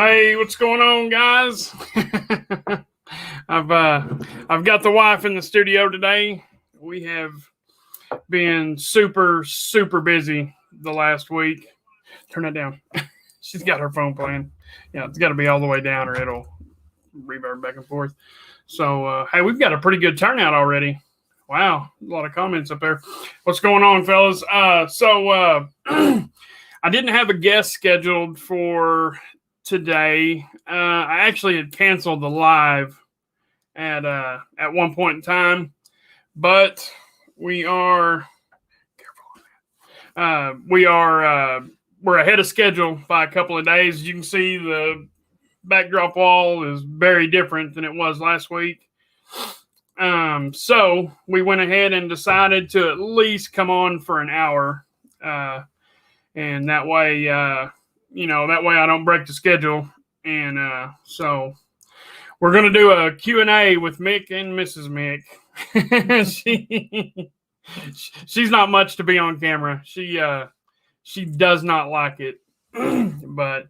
Hey, what's going on, guys? I've got the wife in the studio today. We have been super busy the last week. Turn that down. She's got her phone playing. Yeah, it's got to be all the way down or it'll reverb back and forth. So, hey, we've got a pretty good turnout already. Wow, a lot of comments up there. What's going on, fellas? I didn't have a guest scheduled for today. I actually had canceled the live at one point in time, but we're ahead of schedule by a couple of days. As you can see, the backdrop wall is very different than it was last week. So we went ahead and decided to at least come on for an hour. And that way, that way I don't break the schedule. And so we're going to do a Q&A with Mick and Mrs. Mick. She's not much to be on camera. She does not like it. But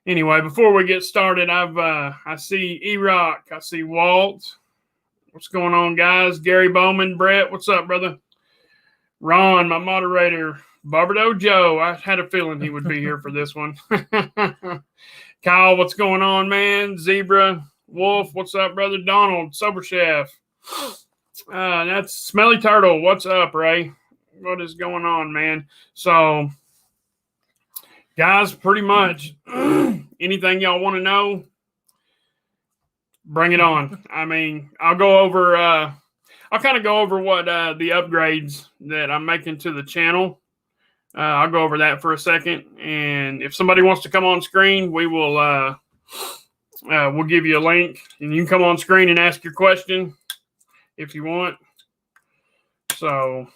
anyway, before we get started, I see E-Rock. I see Walt. What's going on, guys? Gary Bowman, Brett, what's up, brother? Ron, my moderator. Barbardo Joe, I had a feeling he would be here for this one. Kyle, what's going on, man? Zebra, Wolf, what's up, brother? Donald, Sober Chef. That's Smelly Turtle. What's up, Ray? What is going on, man? So, guys, pretty much anything y'all want to know, bring it on. I mean, I'll kind of go over what the upgrades that I'm making to the channel. I'll go over that for a second, and if somebody wants to come on screen, we'll give you a link, and you can come on screen and ask your question if you want. So,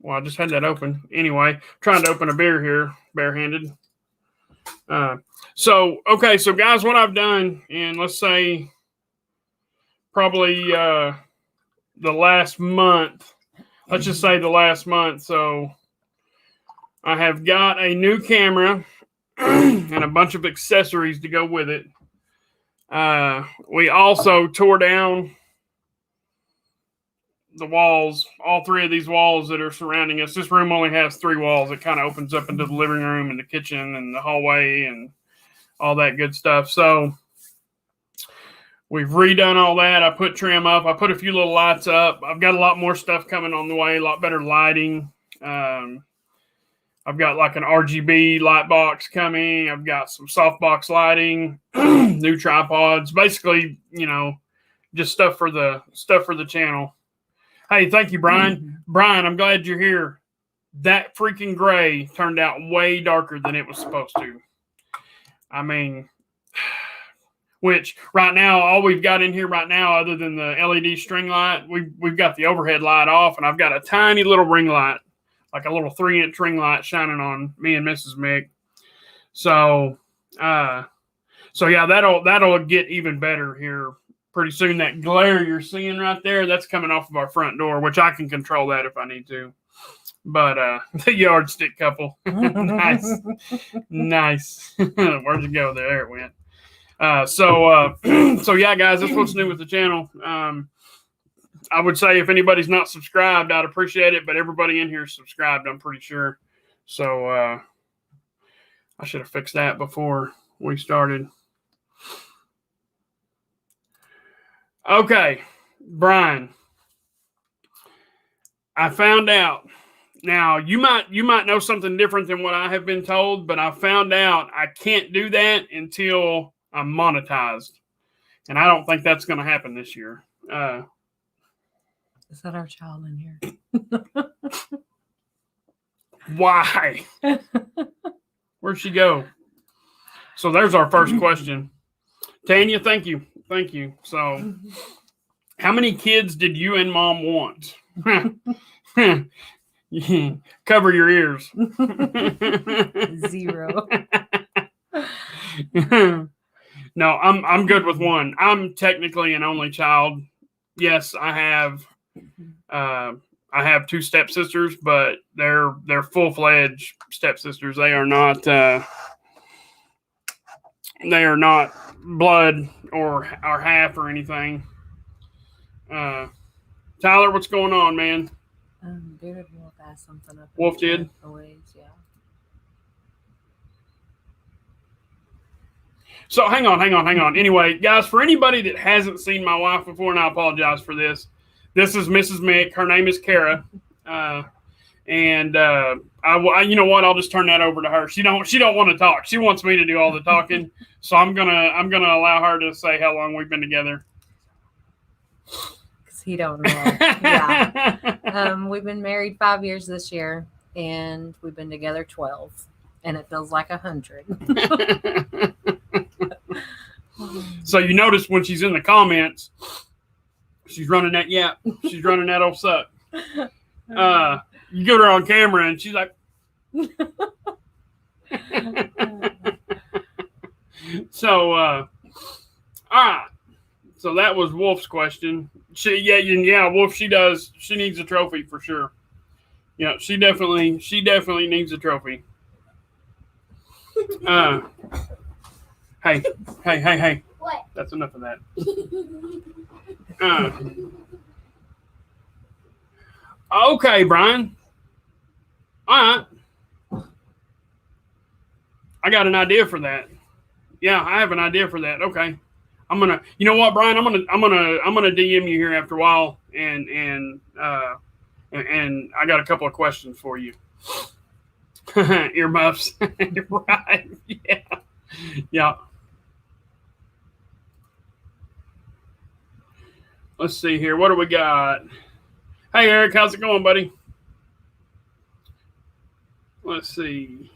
I just had that open. Anyway, trying to open a beer here, barehanded. So guys, what I've done, and let's say probably the last month, let's just say the last month, so I have got a new camera and a bunch of accessories to go with it. We also tore down the walls, all three of these walls that are surrounding us. This room only has 3 walls. It kind of opens up into the living room and the kitchen and the hallway and all that good stuff. So we've redone all that. I put trim up. I put a few little lights up. I've got a lot more stuff coming on the way, a lot better lighting. I've got like an RGB light box coming. I've got some softbox lighting, new tripods, basically, just stuff for the channel. Hey, thank you, Brian. Mm-hmm. Brian, I'm glad you're here. That freaking gray turned out way darker than it was supposed to. I mean, which right now, all we've got in here right now, other than the LED string light, we've got the overhead light off, and I've got a tiny little ring light, like a little 3-inch ring light shining on me and Mrs. Mick. So yeah, that'll get even better here pretty soon. That glare you're seeing right there, that's coming off of our front door, which I can control that if I need to. But the yardstick couple, nice. Where'd you go? There it went. So yeah, guys, that's what's new with the channel. I would say if anybody's not subscribed, I'd appreciate it, but everybody in here is subscribed, I'm pretty sure. So I should have fixed that before we started. Okay, Brian, I found out. Now, you might know something different than what I have been told, but I found out I can't do that until I'm monetized. And I don't think that's going to happen this year. Is that our child in here? Why? Where'd she go? So there's our first question. Tanya, thank you. Thank you. So how many kids did you and Mom want? Cover your ears. 0. No, I'm good with 1. I'm technically an only child. Yes, I have 2 stepsisters, but they're full-fledged stepsisters. They are not They are not blood or half or anything. Tyler, what's going on, man? Bearded Wolf asked something up. Wolf did? Yeah. So hang on. Anyway, guys, for anybody that hasn't seen my wife before, and I apologize for this, this is Mrs. Mick. Her name is Kara, and I, you know what? I'll just turn that over to her. She don't want to talk. She wants me to do all the talking, so I'm gonna allow her to say how long we've been together. Because he don't know. Yeah. We've been married 5 years this year, and we've been together 12, and it feels like 100. So you notice when she's in the comments, she's running that yap. She's running that old suck. You get her on camera and she's like, so, all right. So that was Wolf's question. Wolf, she does. She needs a trophy for sure. Yeah, she definitely needs a trophy. Hey. What? That's enough of that. Okay, Brian. All right. I got an idea for that. Yeah, I have an idea for that. Okay. I'm gonna. You know what, Brian? I'm gonna DM you here after a while, and I got a couple of questions for you. Earmuffs, right? Yeah. Let's see here. What do we got? Hey, Eric, how's it going, buddy? Let's see.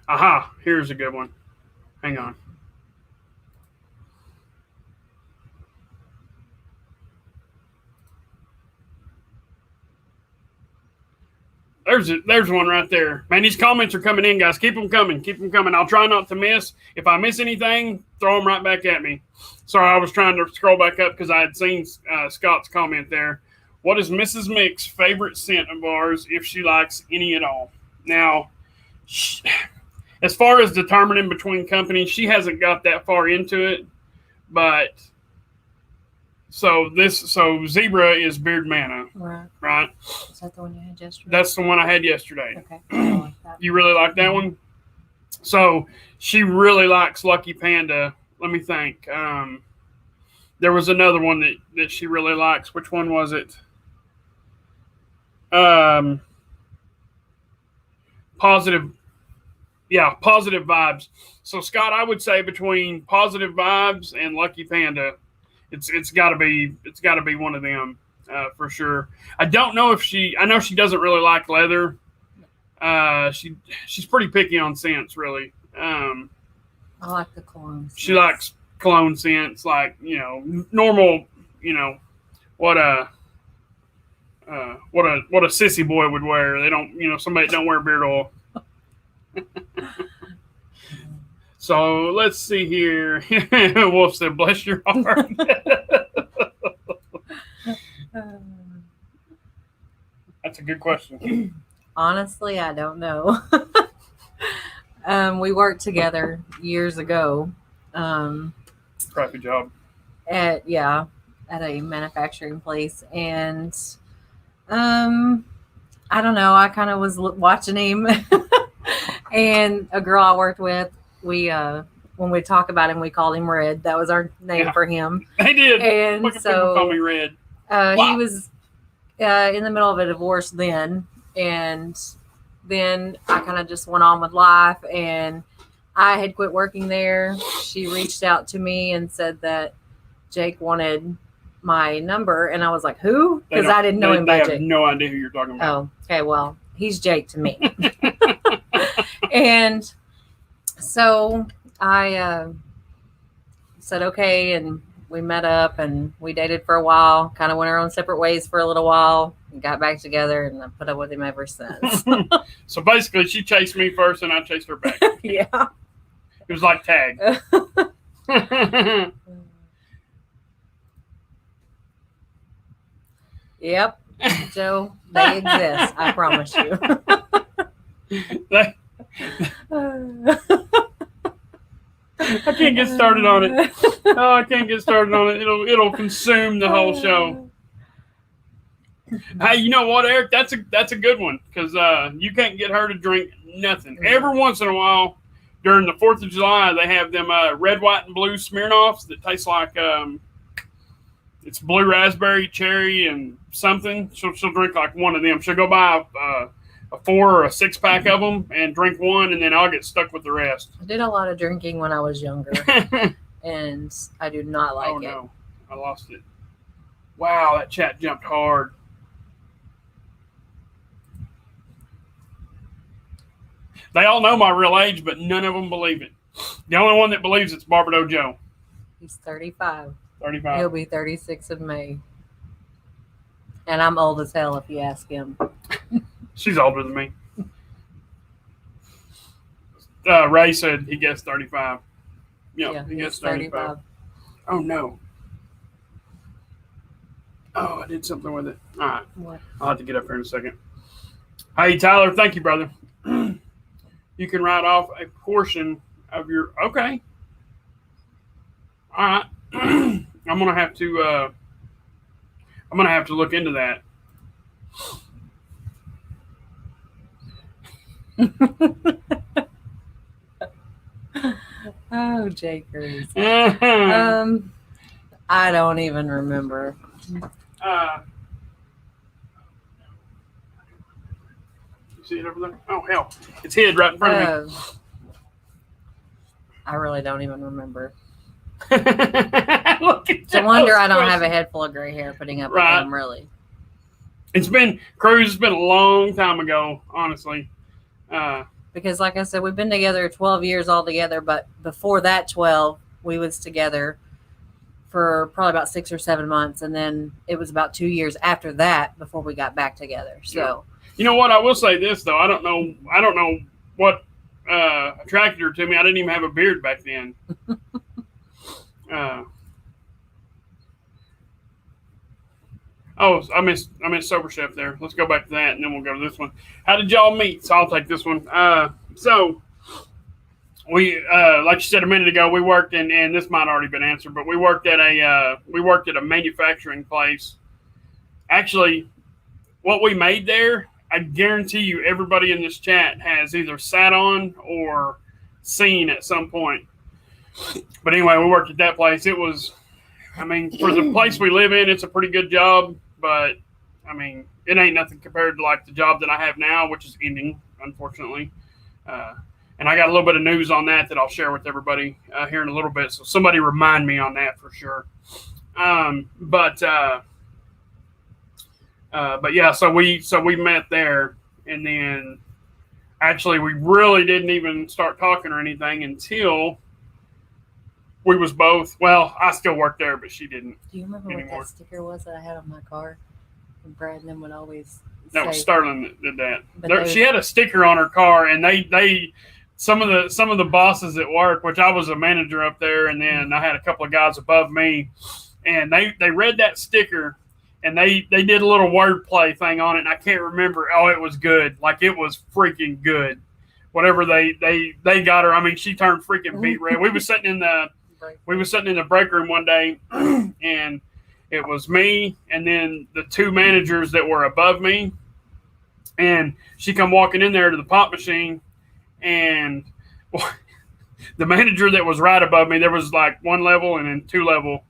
Aha, here's a good one. Hang on. There's one right there. Man, these comments are coming in, guys. Keep them coming. I'll try not to miss. If I miss anything, throw them right back at me. Sorry, I was trying to scroll back up because I had seen Scott's comment there. What is Mrs. Mick's favorite scent of ours, if she likes any at all? Now, as far as determining between companies, she hasn't got that far into it. But so Zebra is Beard Manna, right? Is that the one you had yesterday? That's the one I had yesterday. Okay. I like that. You really like that one? So she really likes Lucky Panda. Let me think. There was another one that she really likes. Which one was it? Positive Vibes. So Scott, I would say between Positive Vibes and Lucky Panda, it's got to be one of them for sure. I don't know if I know she doesn't really like leather. She's pretty picky on scents, really. I like the cologne scents. She likes cologne scents, like normal, what a sissy boy would wear. They don't, somebody that don't wear beard oil. So let's see here. Wolf said, "Bless your heart." That's a good question. Honestly, I don't know. We worked together years ago. Crappy job. At a manufacturing place, and I don't know. I kind of was watching him, and a girl I worked with. When we talk about him, we called him Red. That was our name for him. They did. And Look, people call me Red. Wow. He was in the middle of a divorce then, and then I kind of just went on with life, and I had quit working there. She reached out to me and said that Jake wanted my number, and I was like, "Who?" Because I didn't know him by Jake. I have no idea who you're talking about. Oh, okay. Well, he's Jake to me. And so I said, okay, and we met up and we dated for a while, kind of went our own separate ways for a little while, and got back together, and I put up with him ever since. So basically, she chased me first and I chased her back. Yeah. It was like tag. Yep. Joe, they exist. I promise you. I can't get started on it. Oh, I can't get started on it. It'll consume the whole show. Hey, you know what, Eric? That's a good one because you can't get her to drink nothing. Every once in a while, during the 4th of July, they have them red, white, and blue Smirnoffs that taste like it's blue raspberry, cherry, and something. She'll drink like one of them. She'll go buy a 4 or a 6-pack of them and drink one, and then I'll get stuck with the rest. I did a lot of drinking when I was younger, and I do not like it. Oh, no. I lost it. Wow, that chat jumped hard. They all know my real age, but none of them believe it. The only one that believes it's Barbados Joe. He's 35. 35. He'll be 36 in May. And I'm old as hell if you ask him. She's older than me. Ray said he guessed 35. Yeah, he guessed 35. Oh, no. Oh, I did something with it. All right. What? I'll have to get up here in a second. Hey, Tyler, thank you, brother. You can write off a portion of your... Okay. All right. I'm gonna have to look into that. Oh, Jakers. I don't even remember. You see it over there? Oh, hell. It's hid right in front of me. I really don't even remember. Look at No wonder I don't have a head full of gray hair putting up with them, really. It's been a long time ago, honestly. Because like I said, we've been together 12 years altogether, but before that 12, we was together for probably about 6 or 7 months, and then it was about 2 years after that before we got back together. So, you know what? I will say this though. I don't know what attracted her to me. I didn't even have a beard back then. I missed Sober Chef there. Let's go back to that, and then we'll go to this one. How did y'all meet? So I'll take this one. So we, like you said a minute ago, we worked in, and this might already been answered, but we worked at a manufacturing place. Actually, what we made there, I guarantee you, everybody in this chat has either sat on or seen at some point. But anyway, we worked at that place. It was, for the place we live in, it's a pretty good job. But, it ain't nothing compared to, like, the job that I have now, which is ending, unfortunately. And I got a little bit of news on that I'll share with everybody here in a little bit. So somebody remind me on that for sure. But yeah, so we met there. And then, actually, we really didn't even start talking or anything until... we was both. Well, I still worked there, but she didn't. Do you remember what that sticker was that I had on my car? And Brad and them would always that say, was Sterling that did that. She had a sticker on her car, and they some of the bosses at work, which I was a manager up there, and then I had a couple of guys above me, and they read that sticker, and they did a little wordplay thing on it, and I can't remember. Oh, it was good. Like, it was freaking good. Whatever they got her. She turned freaking beet red. We was sitting in the break room one day, and it was me and then the 2 managers that were above me. And she come walking in there to the pop machine, and the manager that was right above me, there was like 1 level and then 2 level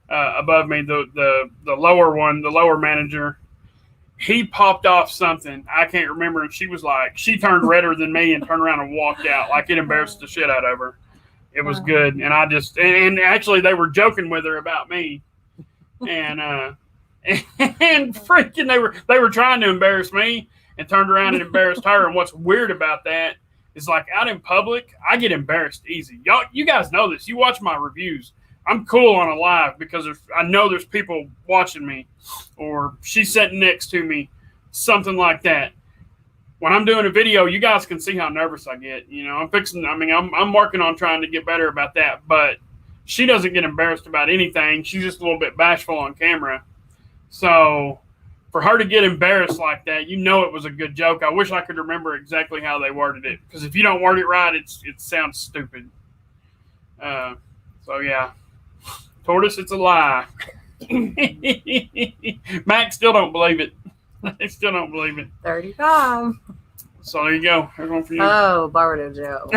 above me. The lower one, the lower manager, he popped off something. I can't remember. And she was like, she turned redder than me and turned around and walked out. Like, it embarrassed the shit out of her. It was good. And I just, and actually they were joking with her about me. And freaking they were trying to embarrass me and turned around and embarrassed her. And what's weird about that is, like, out in public, I get embarrassed easy. You guys know this. You watch my reviews. I'm cool on a live because I know there's people watching me, or she's sitting next to me, something like that. When I'm doing a video, you guys can see how nervous I get. I'm working on trying to get better about that, but she doesn't get embarrassed about anything. She's just a little bit bashful on camera. So for her to get embarrassed like that, it was a good joke. I wish I could remember exactly how they worded it, because if you don't word it right, it sounds stupid. So yeah, tortoise, it's a lie. Mac still don't believe it. They still don't believe it. 35. So there you go. There's one for you. Oh, Bardo Joe.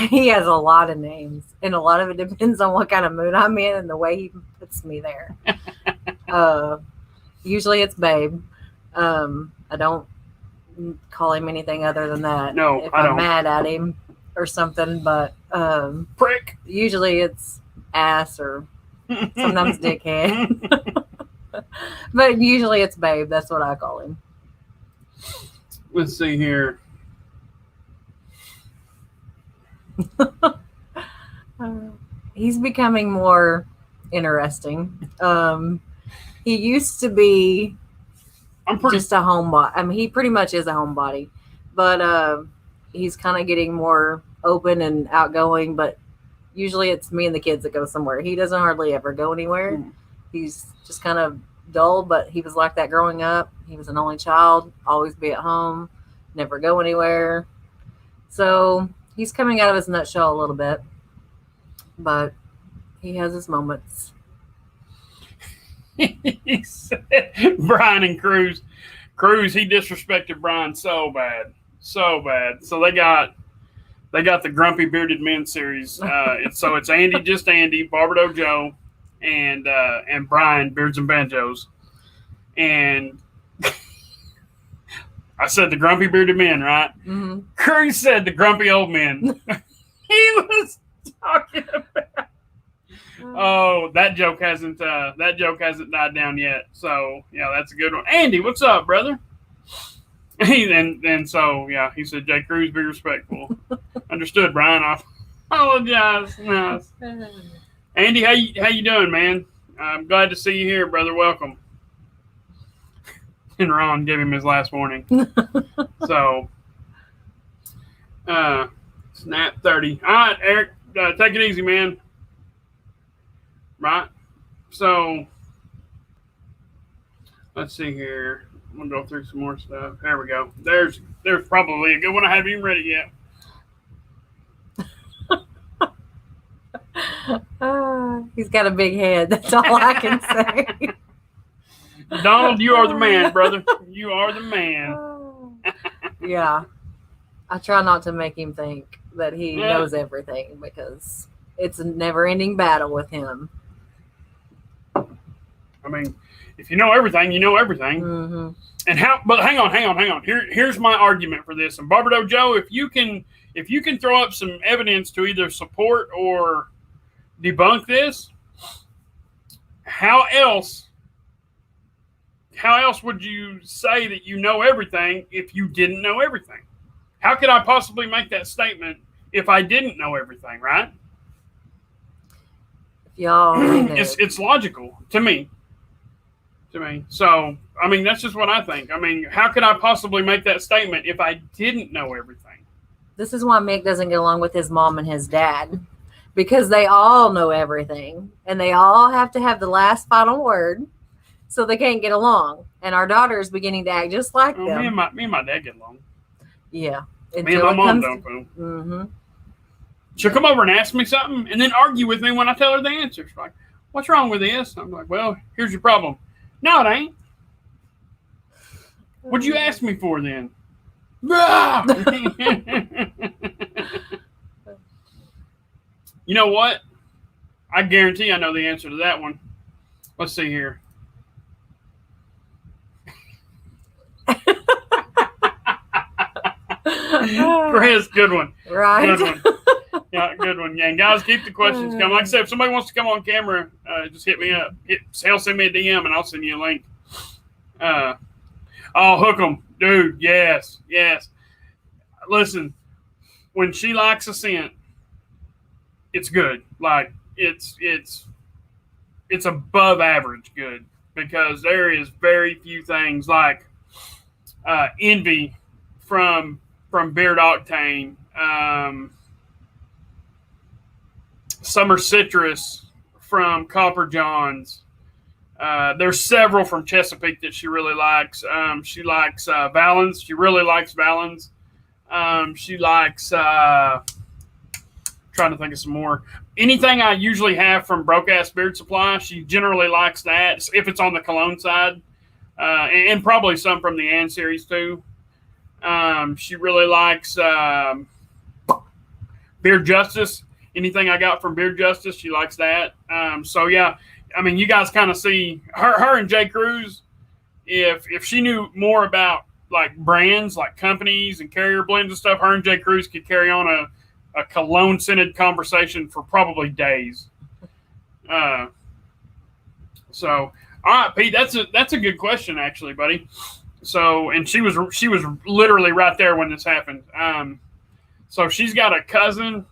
He has a lot of names, and a lot of it depends on what kind of mood I'm in and the way he puts me there. Usually it's Babe. I don't call him anything other than that. No, if I I'm don't. mad at him or something, but Prick. usually it's ass or sometimes dickhead. But usually it's Babe. That's what I call him. Let's see here. He's becoming more interesting. He used to be just a homebody. I mean, he pretty much is a homebody, but he's kind of getting more open and outgoing. But usually it's me and the kids that go somewhere. He doesn't hardly ever go anywhere. He's just kind of dull, but he was like that growing up. He was an only child, always be at home, never go anywhere. So he's coming out of his nutshell a little bit, but he has his moments. He said, Brian and Cruz, he disrespected Brian so bad. So they got the Grumpy Bearded Men series. It's Andy, just Andy, Bardo Joe, and Brian, Beards and Banjos. And I said the Grumpy Bearded Men, right? Mm-hmm. Cruz said the Grumpy Old Men. He was talking about. Oh, that joke hasn't died down yet. So yeah, that's a good one. Andy, what's up, brother? And so yeah, he said, J. Cruz, be respectful. Understood, Brian. I apologize. Nice. Andy, how you doing, man? I'm glad to see you here, brother. Welcome. And Ron gave him his last warning. So, snap 30. All right, Eric, take it easy, man. Right. So, let's see here. I'm gonna go through some more stuff. There we go. There's probably a good one. I haven't even read it yet. He's got a big head. That's all I can say. Donald, you are the man, brother. You are the man. Yeah. I try not to make him think that he knows everything because it's a never-ending battle with him. I mean, if you know everything, you know everything. Mm-hmm. But hang on. Here's my argument for this. And Bardo Joe, if you can throw up some evidence to either support or debunk this, how else would you say that you know everything if you didn't know everything? How could I possibly make that statement if I didn't know everything, right? Y'all, it's logical to me. So, I mean, that's just what I think. I mean, how could I possibly make that statement if I didn't know everything? This is why Mick doesn't get along with his mom and his dad, because they all know everything and they all have to have the last final word, so they can't get along. And our daughter is beginning to act just like them. Me and my dad get along. Yeah. Me and my mom don't. Mm-hmm. She'll come over and ask me something and then argue with me when I tell her the answer. She's like, what's wrong with this? I'm like, well, here's your problem. No, it ain't. What'd you ask me for then? You know what? I guarantee I know the answer to that one. Let's see here. Chris, good one. Right. Good one. Yeah, good one. Yeah, and guys, keep the questions coming. Like I said, if somebody wants to come on camera, just hit me up. Send me a DM and I'll send you a link. I'll hook them. Dude, yes. Listen, when she likes a scent, it's good. Like, it's above average good, because there is very few things like Envy from Beard Octane, Summer Citrus from Copper Johns. There's several from Chesapeake that she really likes. She likes Valens. She really likes Valens. She likes, trying to think of some more. Anything I usually have from Broke Ass Beard Supply, she generally likes that if it's on the cologne side, and probably some from the Ann series too. She really likes Beard Justice. Anything I got from Beard Justice, she likes that. So yeah, I mean, you guys kind of see her and Jay Cruz. If she knew more about like brands, like companies and carrier blends and stuff, her and Jay Cruz could carry on a cologne scented conversation for probably days. So all right, Pete, that's a good question actually, buddy. So, and she was literally right there when this happened. So she's got a cousin.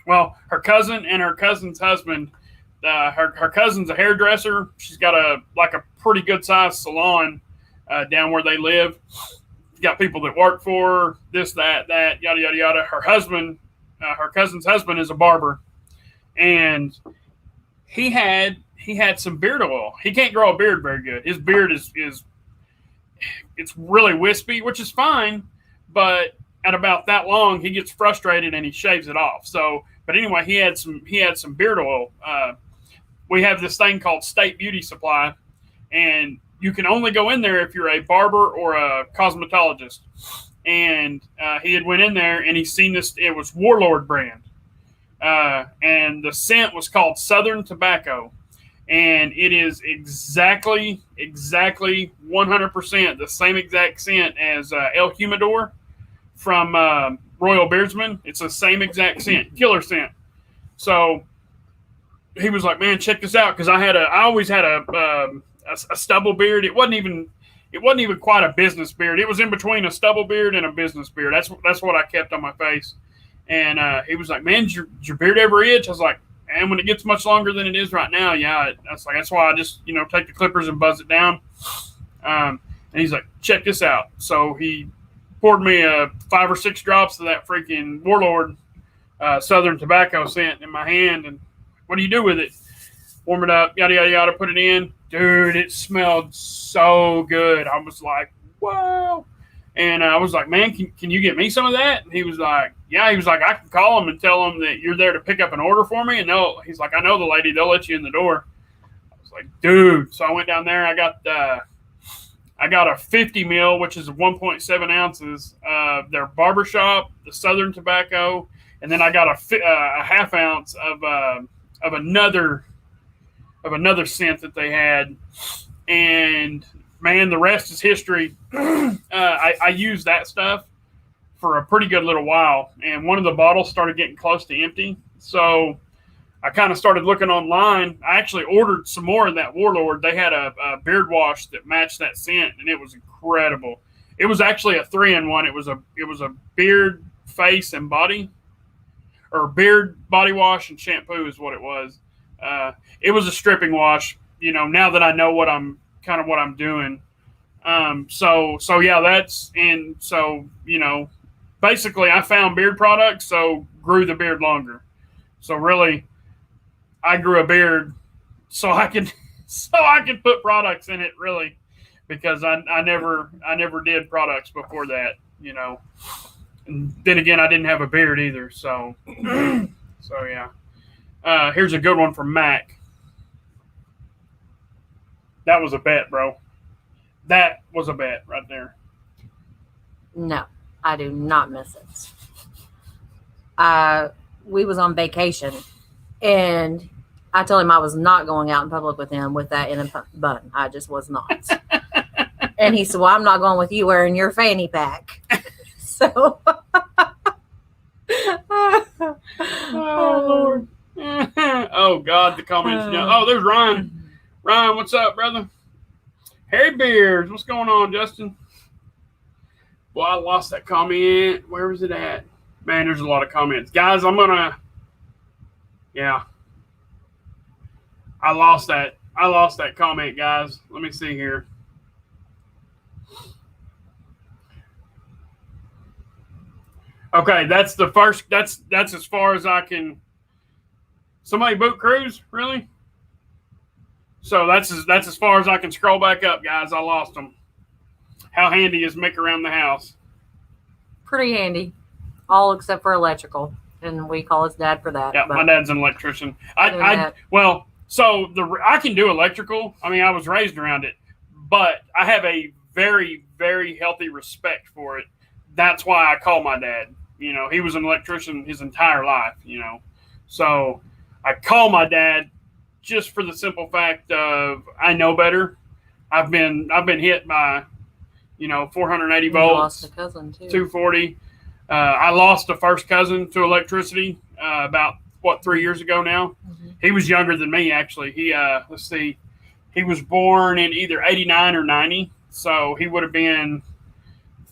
Well, her cousin and her cousin's husband. Her cousin's a hairdresser. She's got a pretty good sized salon down where they live. Got people that work for her, this, that, yada, yada, yada. Her husband, her cousin's husband is a barber, and he had some beard oil. He can't grow a beard very good. His beard is it's really wispy, which is fine, but at about that long, he gets frustrated and he shaves it off. So, but anyway, he had some beard oil. We have this thing called State Beauty Supply, and you can only go in there if you're a barber or a cosmetologist. And he had went in there and he's seen this. It was Warlord brand. And the scent was called Southern Tobacco. And it is exactly 100% the same exact scent as El Humidor from Royal Beardsman. It's the same exact scent, killer scent. So he was like, man, check this out. Because I always had a stubble beard. It wasn't even quite a business beard. It was in between a stubble beard and a business beard. That's what I kept on my face. And he was like, man, does your beard ever itch? I was like, and when it gets much longer than it is right now, yeah, that's why I just take the clippers and buzz it down. And he's like, check this out. So he poured me 5 or 6 drops of that freaking Warlord Southern Tobacco scent in my hand. And what do you do with it? Warm it up, yada yada yada. Put it in, dude. It smelled so good. I was like, wow. And I was like, man, can you get me some of that? And he was like, yeah. He was like, I can call them and tell them that you're there to pick up an order for me. And he's like, I know the lady. They'll let you in the door. I was like, dude. So I went down there. I got a 50 mil, which is 1.7 ounces of their barbershop, the Southern Tobacco, and then I got a half ounce of another scent that they had. And man, the rest is history. I used that stuff for a pretty good little while, and one of the bottles started getting close to empty. So I kind of started looking online. I actually ordered some more of that Warlord. They had a beard wash that matched that scent, and it was incredible. It was actually a 3-in-1. It was a beard, face, and body, or beard, body wash, and shampoo is what it was. It was a stripping wash. Now that I know what I'm doing. So yeah, basically I found beard products, so grew the beard longer. So really, I grew a beard so I can put products in it, really, because I never did products before that, And then again, I didn't have a beard either, so so yeah. Here's a good one from Mac. That was a bet, bro. That was a bet right there. No, I do not miss it. We was on vacation, and I told him I was not going out in public with him with that in a bun. I just was not. And he said, well, I'm not going with you wearing your fanny pack. So. Oh, Lord. Oh, God, the comments. Oh, there's Ryan. Ryan, what's up, brother? Harry Beards, what's going on, Justin? Well, I lost that comment. Where was it at? Man, there's a lot of comments. Guys, yeah. I lost that comment, guys. Let me see here. Okay, that's the first. That's as far as I can. Somebody boot Cruz, really? So that's as far as I can scroll back up, guys. I lost them. How handy is Mick around the house? Pretty handy, all except for electrical. and we call his dad for that. Yeah, but my dad's an electrician. that. I can do electrical. I mean, I was raised around it, but I have a very, very healthy respect for it. That's why I call my dad. You know, he was an electrician his entire life, you know. So I call my dad just for the simple fact of I know better. I've been hit by, 480 You volts, lost a cousin too. 240. I lost a first cousin to electricity about 3 years ago now. Mm-hmm. He was younger than me, actually. He he was born in either 89 or 90, so he would have been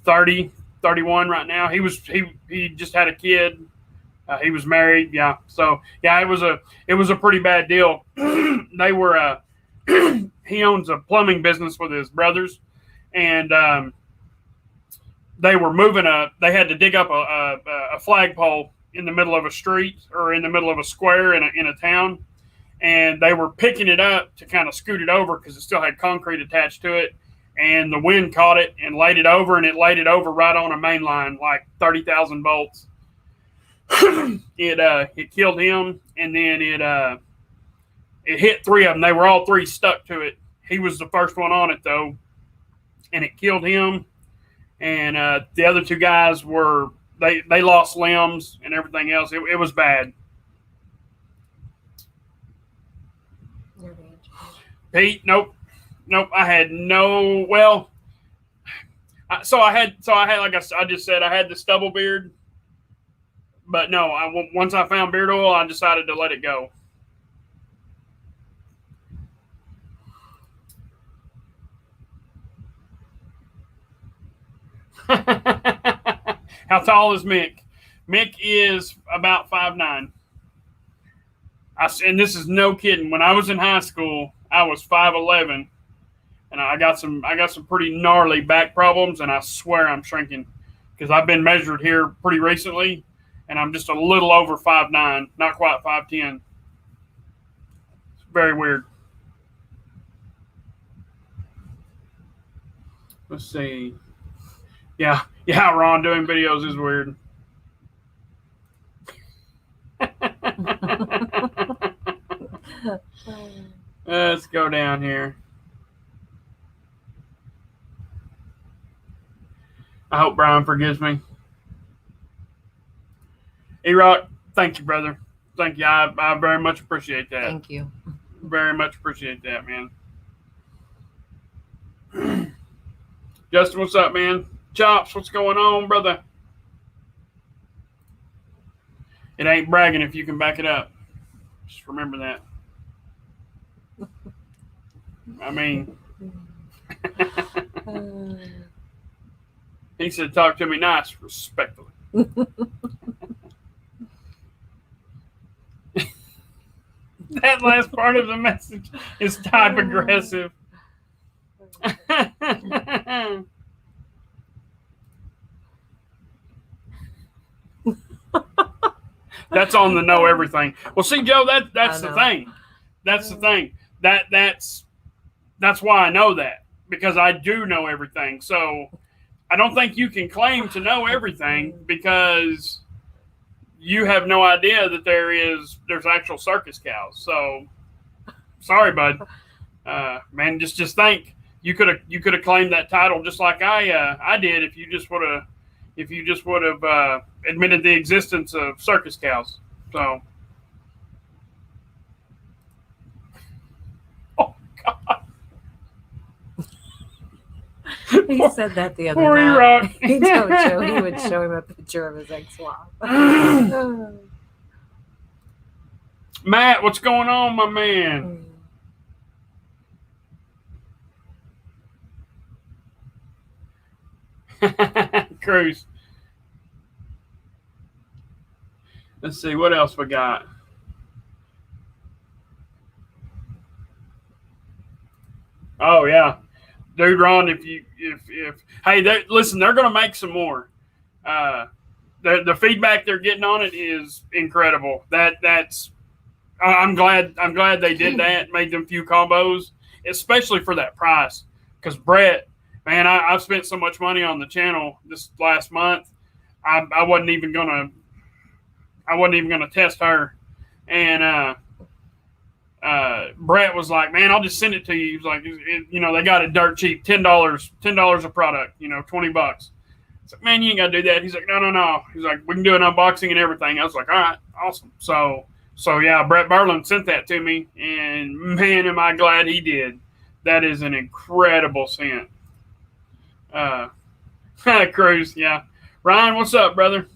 30, 31 right now. He just had a kid. He was married, yeah. So yeah, it was a pretty bad deal. They were he owns a plumbing business with his brothers, and they were moving they had to dig up a flagpole in the middle of a street or in the middle of a square in a town, and they were picking it up to kind of scoot it over because it still had concrete attached to it, and the wind caught it and laid it over, and it laid it over right on a main line, like 30,000 volts. It killed him, and then it hit three of them. They were all three stuck to it. He was the first one on it though, and it killed him. And the other two guys they lost limbs and everything else. It was bad. Pete, nope. I had no. Well, so I had like I just said, I had the stubble beard, but no. Once I found beard oil, I decided to let it go. How tall is Mick? Mick is about 5'9". And this is no kidding. When I was in high school, I was 5'11", and I got some pretty gnarly back problems, and I swear I'm shrinking because I've been measured here pretty recently, and I'm just a little over 5'9", not quite 5'10". It's very weird. Let's see. Yeah, Ron, doing videos is weird. Let's go down here. I hope Brian forgives me. E-Rock, thank you, brother. Thank you. I very much appreciate that. Thank you. Very much appreciate that, man. Justin, what's up, man? Chops, what's going on, brother? It ain't bragging if you can back it up. Just remember that. I mean, he said, talk to me nice, respectfully. That last part of the message is type aggressive. That's on the know everything. Well, see, Joe, that's the thing. That's the thing. That's why I know that, because I do know everything. So I don't think you can claim to know everything because you have no idea that there's actual circus cows. So sorry, bud. Man, just think you could have claimed that title just like I did if you just would have admitted the existence of circus cows. So, oh God, he said that the other night. He told Joe he would show him a picture of his ex-wife. Matt, what's going on, my man? Cruz. Let's see what else we got. Oh yeah, dude, Ron. If hey, listen, they're going to make some more. The feedback they're getting on it is incredible. That's I'm glad they did that. Made them few combos, especially for that price. Because Brett, man, I've spent so much money on the channel this last month. I wasn't even gonna I wasn't even going to test her. And Brett was like, man, I'll just send it to you. He was like, they got it dirt cheap, $10 a product, $20. It's like, man, you ain't got to do that. He's like, no. He's like, we can do an unboxing and everything. I was like, all right, awesome. So yeah, Brett Berlin sent that to me, and man, am I glad he did. That is an incredible scent. Cruz, yeah. Ryan, what's up, brother?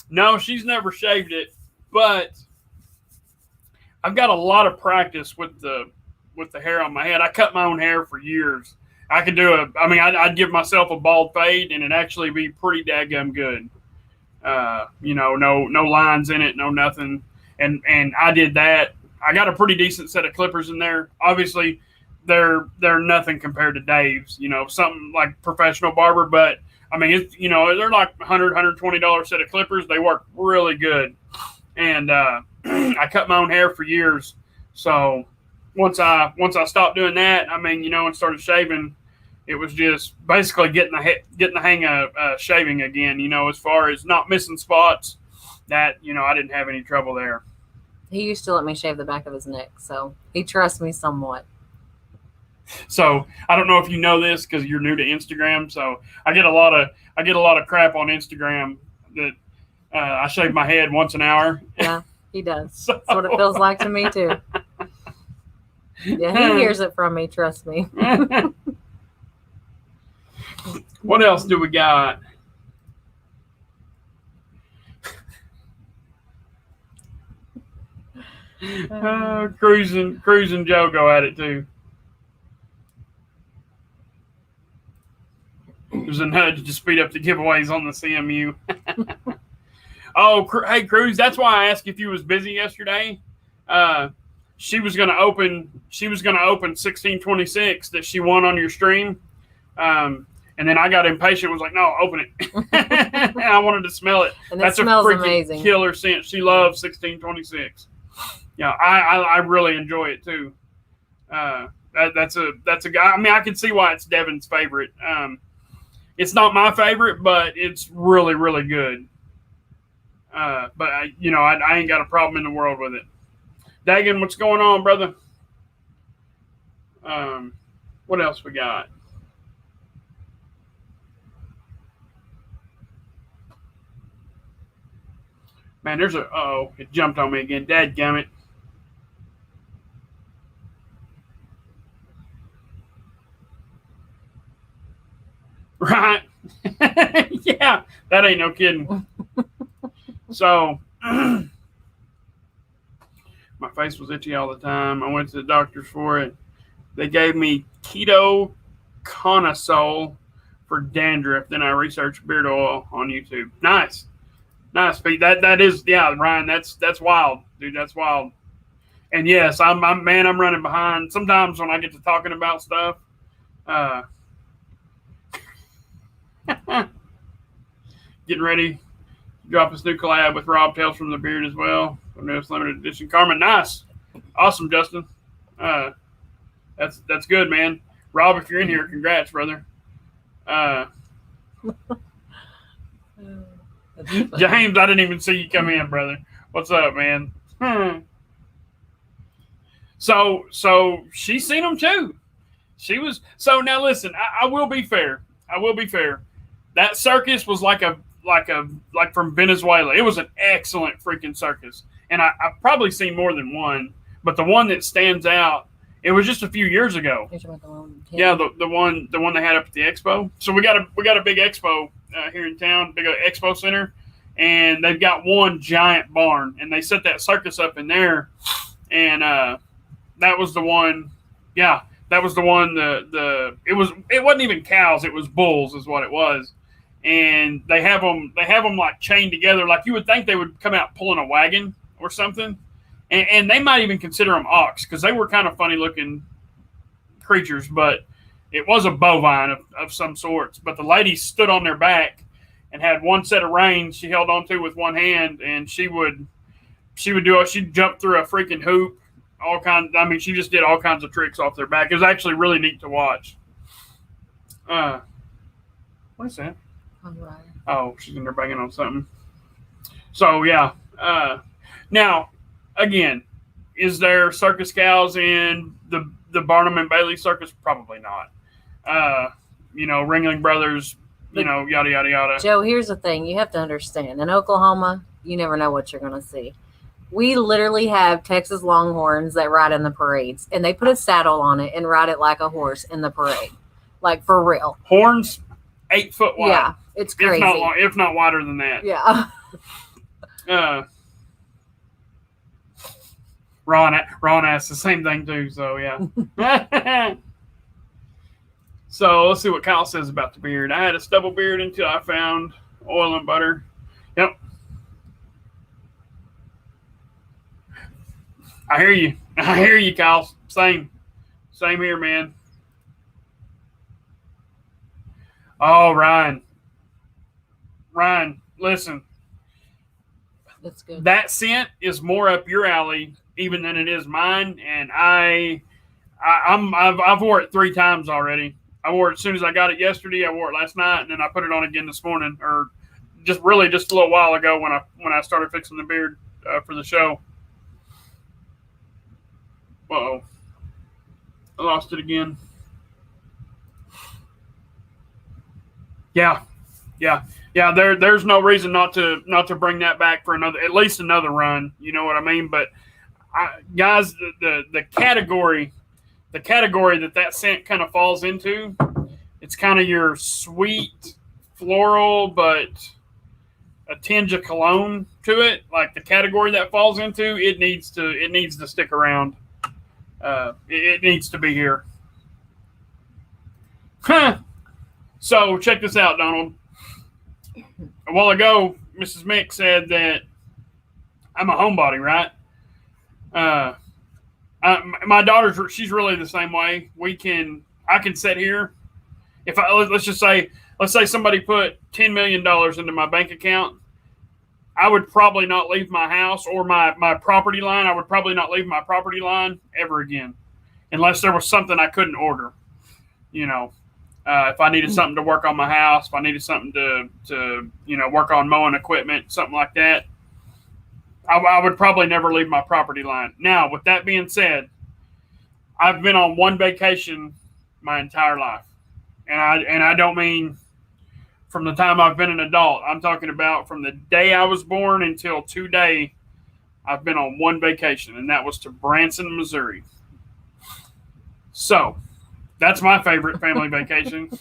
No, she's never shaved it, but I've got a lot of practice with the hair on my head. I cut my own hair for years. I could I'd give myself a bald fade, and it'd actually be pretty daggum good. No lines in it, no nothing. And I did that. I got a pretty decent set of clippers in there. Obviously, they're nothing compared to Dave's, something like professional barber, but they're like $100, $120 set of clippers. They work really good. And I cut my own hair for years. So once I stopped doing that, and started shaving, it was just basically getting the hang of shaving again, as far as not missing spots. That, I didn't have any trouble there. He used to let me shave the back of his neck, so he trusts me somewhat. So I don't know if you know this because you're new to Instagram. So I get a lot of crap on Instagram that I shave my head once an hour. Yeah, he does. That's what it feels like to me too. Yeah, he hears it from me. Trust me. What else do we got? Cruising Joe go at it too. There's a nudge to speed up the giveaways on the CMU. Hey, Cruz, that's why I asked if you was busy yesterday. She was going to open 1626 that she won on your stream. And then I got impatient, was like, no, open it. I wanted to smell it. And that's smells amazing. Killer scent. She loves 1626. Yeah, I really enjoy it too. That's a guy. I can see why it's Devin's favorite. It's not my favorite, but it's really, really good. But I ain't got a problem in the world with it. Dagan, what's going on, brother? What else we got? Man, it jumped on me again. Dadgummit. Right. Yeah, that ain't no kidding. So, my face was itchy all the time. I went to the doctors for it. They gave me ketoconazole for dandruff. Then I researched beard oil on YouTube. Nice, Pete. That is, yeah, Ryan. That's wild, dude. That's wild. And yes, I'm running behind. Sometimes when I get to talking about stuff, getting ready to drop this new collab with Rob Tales from the Beard as well. Newest limited edition. Carmen, nice. Awesome, Justin. That's good, man. Rob, if you're in here, congrats, brother. James, I didn't even see you come in, brother. What's up, man? So she's seen them too. She was so now listen, I will be fair. That circus was like from Venezuela. It was an excellent freaking circus. And I've probably seen more than one, but the one that stands out, it was just a few years ago. Yeah, the one they had up at the expo. So we got a big expo here in town, big expo center, and they've got one giant barn, and they set that circus up in there, and that was the one. Yeah, that was the one. It wasn't even cows, it was bulls, is what it was, and they have them like chained together, like you would think they would come out pulling a wagon or something. And they might even consider them ox because they were kind of funny looking creatures, but it was a bovine of some sorts. But the lady stood on their back and had one set of reins she held onto with one hand, and she'd jump through a freaking hoop all kinds. I mean, she just did all kinds of tricks off their back. It was actually really neat to watch. What is that? Right. Oh, she's in there banging on something. So yeah. Now, again, is there circus cows in the Barnum and Bailey circus? Probably not. Ringling Brothers. Yada yada yada. Joe, here's the thing: you have to understand. In Oklahoma, you never know what you're going to see. We literally have Texas Longhorns that ride in the parades, and they put a saddle on it and ride it like a horse in the parade, like for real. Horns, 8 foot wide. Yeah, it's crazy. If not wider than that. Yeah. Ron asked the same thing too. So yeah. So let's see what Kyle says about the beard. I had a stubble beard until I found oil and butter. Yep. I hear you, Kyle. Same here, man. Oh, Ryan, listen. That's good. That scent is more up your alley even than it is mine, and I've wore it 3 times already. I wore it as soon as I got it yesterday. I wore it last night, and then I put it on again this morning, or just a little while ago when I started fixing the beard for the show. Uh-oh. I lost it again. Yeah. There's no reason not to bring that back for at least another run. You know what I mean? But guys, the category that scent kind of falls into, it's kind of your sweet floral, but a tinge of cologne to it. Like the category that falls into, it needs to stick around. It needs to be here. Huh. So check this out, Donald. A while ago, Mrs. Mick said that I'm a homebody, right? My daughter's, she's really the same way. I can sit here. Let's say somebody put $10 million into my bank account. I would probably not leave my house or my property line. I would probably not leave my property line ever again, unless there was something I couldn't order. If I needed something to work on my house, if I needed something to work on mowing equipment, something like that, I would probably never leave my property line. Now, with that being said, I've been on one vacation my entire life, and I don't mean from the time I've been an adult. I'm talking about from the day I was born until today. I've been on one vacation, and that was to Branson, Missouri. So that's my favorite family vacation.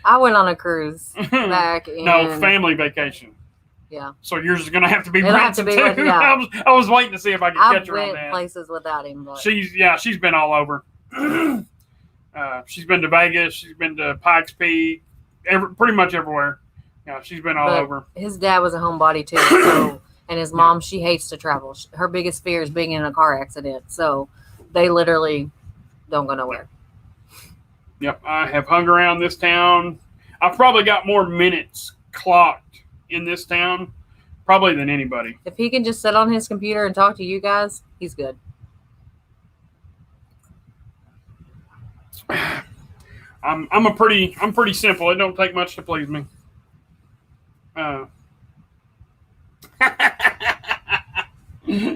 I went on a cruise back in... No, family vacation. Yeah. So yours is going to have to be Branson too. Yeah. I was waiting to see if I could catch her on that. I went places without him. But... She's been all over. She's been to Vegas. She's been to Pikes Peak. Pretty much everywhere. Yeah, she's been all over. His dad was a homebody too. So, and his mom, she hates to travel. Her biggest fear is being in a car accident. So they literally don't go nowhere. Yep. I have hung around this town. I've probably got more minutes clocked in this town probably than anybody. If he can just sit on his computer and talk to you guys, he's good. I'm pretty simple. It don't take much to please me.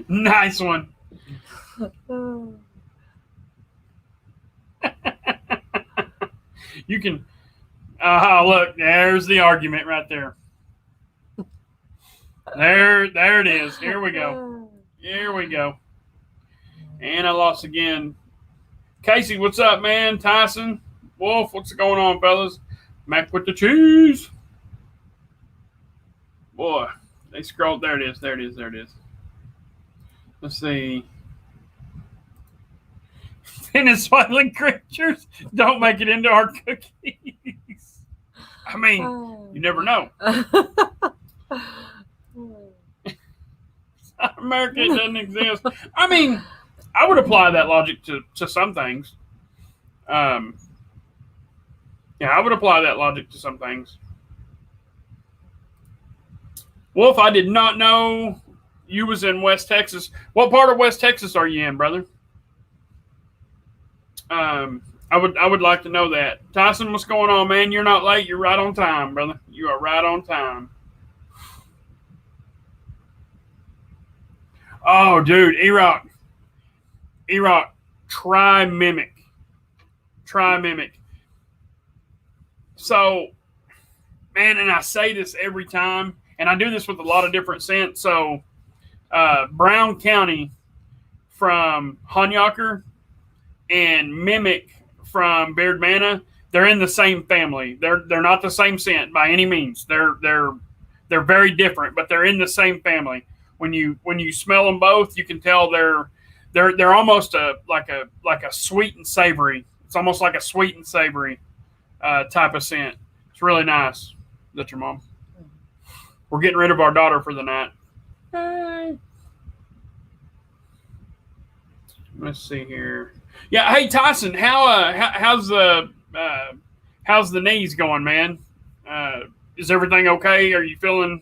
Nice one. You can look, there's the argument right there. There it is. Here we go. And I lost again. Casey, what's up, man? Tyson, Wolf, what's going on, fellas? Mac with the cheese. Boy, they scrolled. There it is. Let's see. Venezuelan creatures don't make it into our cookies. I mean, you never know. America doesn't exist. I mean, I would apply that logic to some things. I would apply that logic to some things. Wolf, I did not know you was in West Texas. What part of West Texas are you in, brother? I would like to know that. Tyson, what's going on, man? You're not late. You're right on time, brother. You are right on time. Oh, dude, E-Rock, try Mimic. So, man, and I say this every time, and I do this with a lot of different scents. So, Brown County from Honyaker and Mimic from Beard Manna, they're in the same family. They're not the same scent by any means. They're very different, but they're in the same family. When you smell them both, you can tell they're almost like a sweet and savory. It's almost like a sweet and savory type of scent. It's really nice. Is that your mom? We're getting rid of our daughter for the night. Hey. Let's see here. Yeah, hey Tyson, how's the knees going, man? Is everything okay? Are you feeling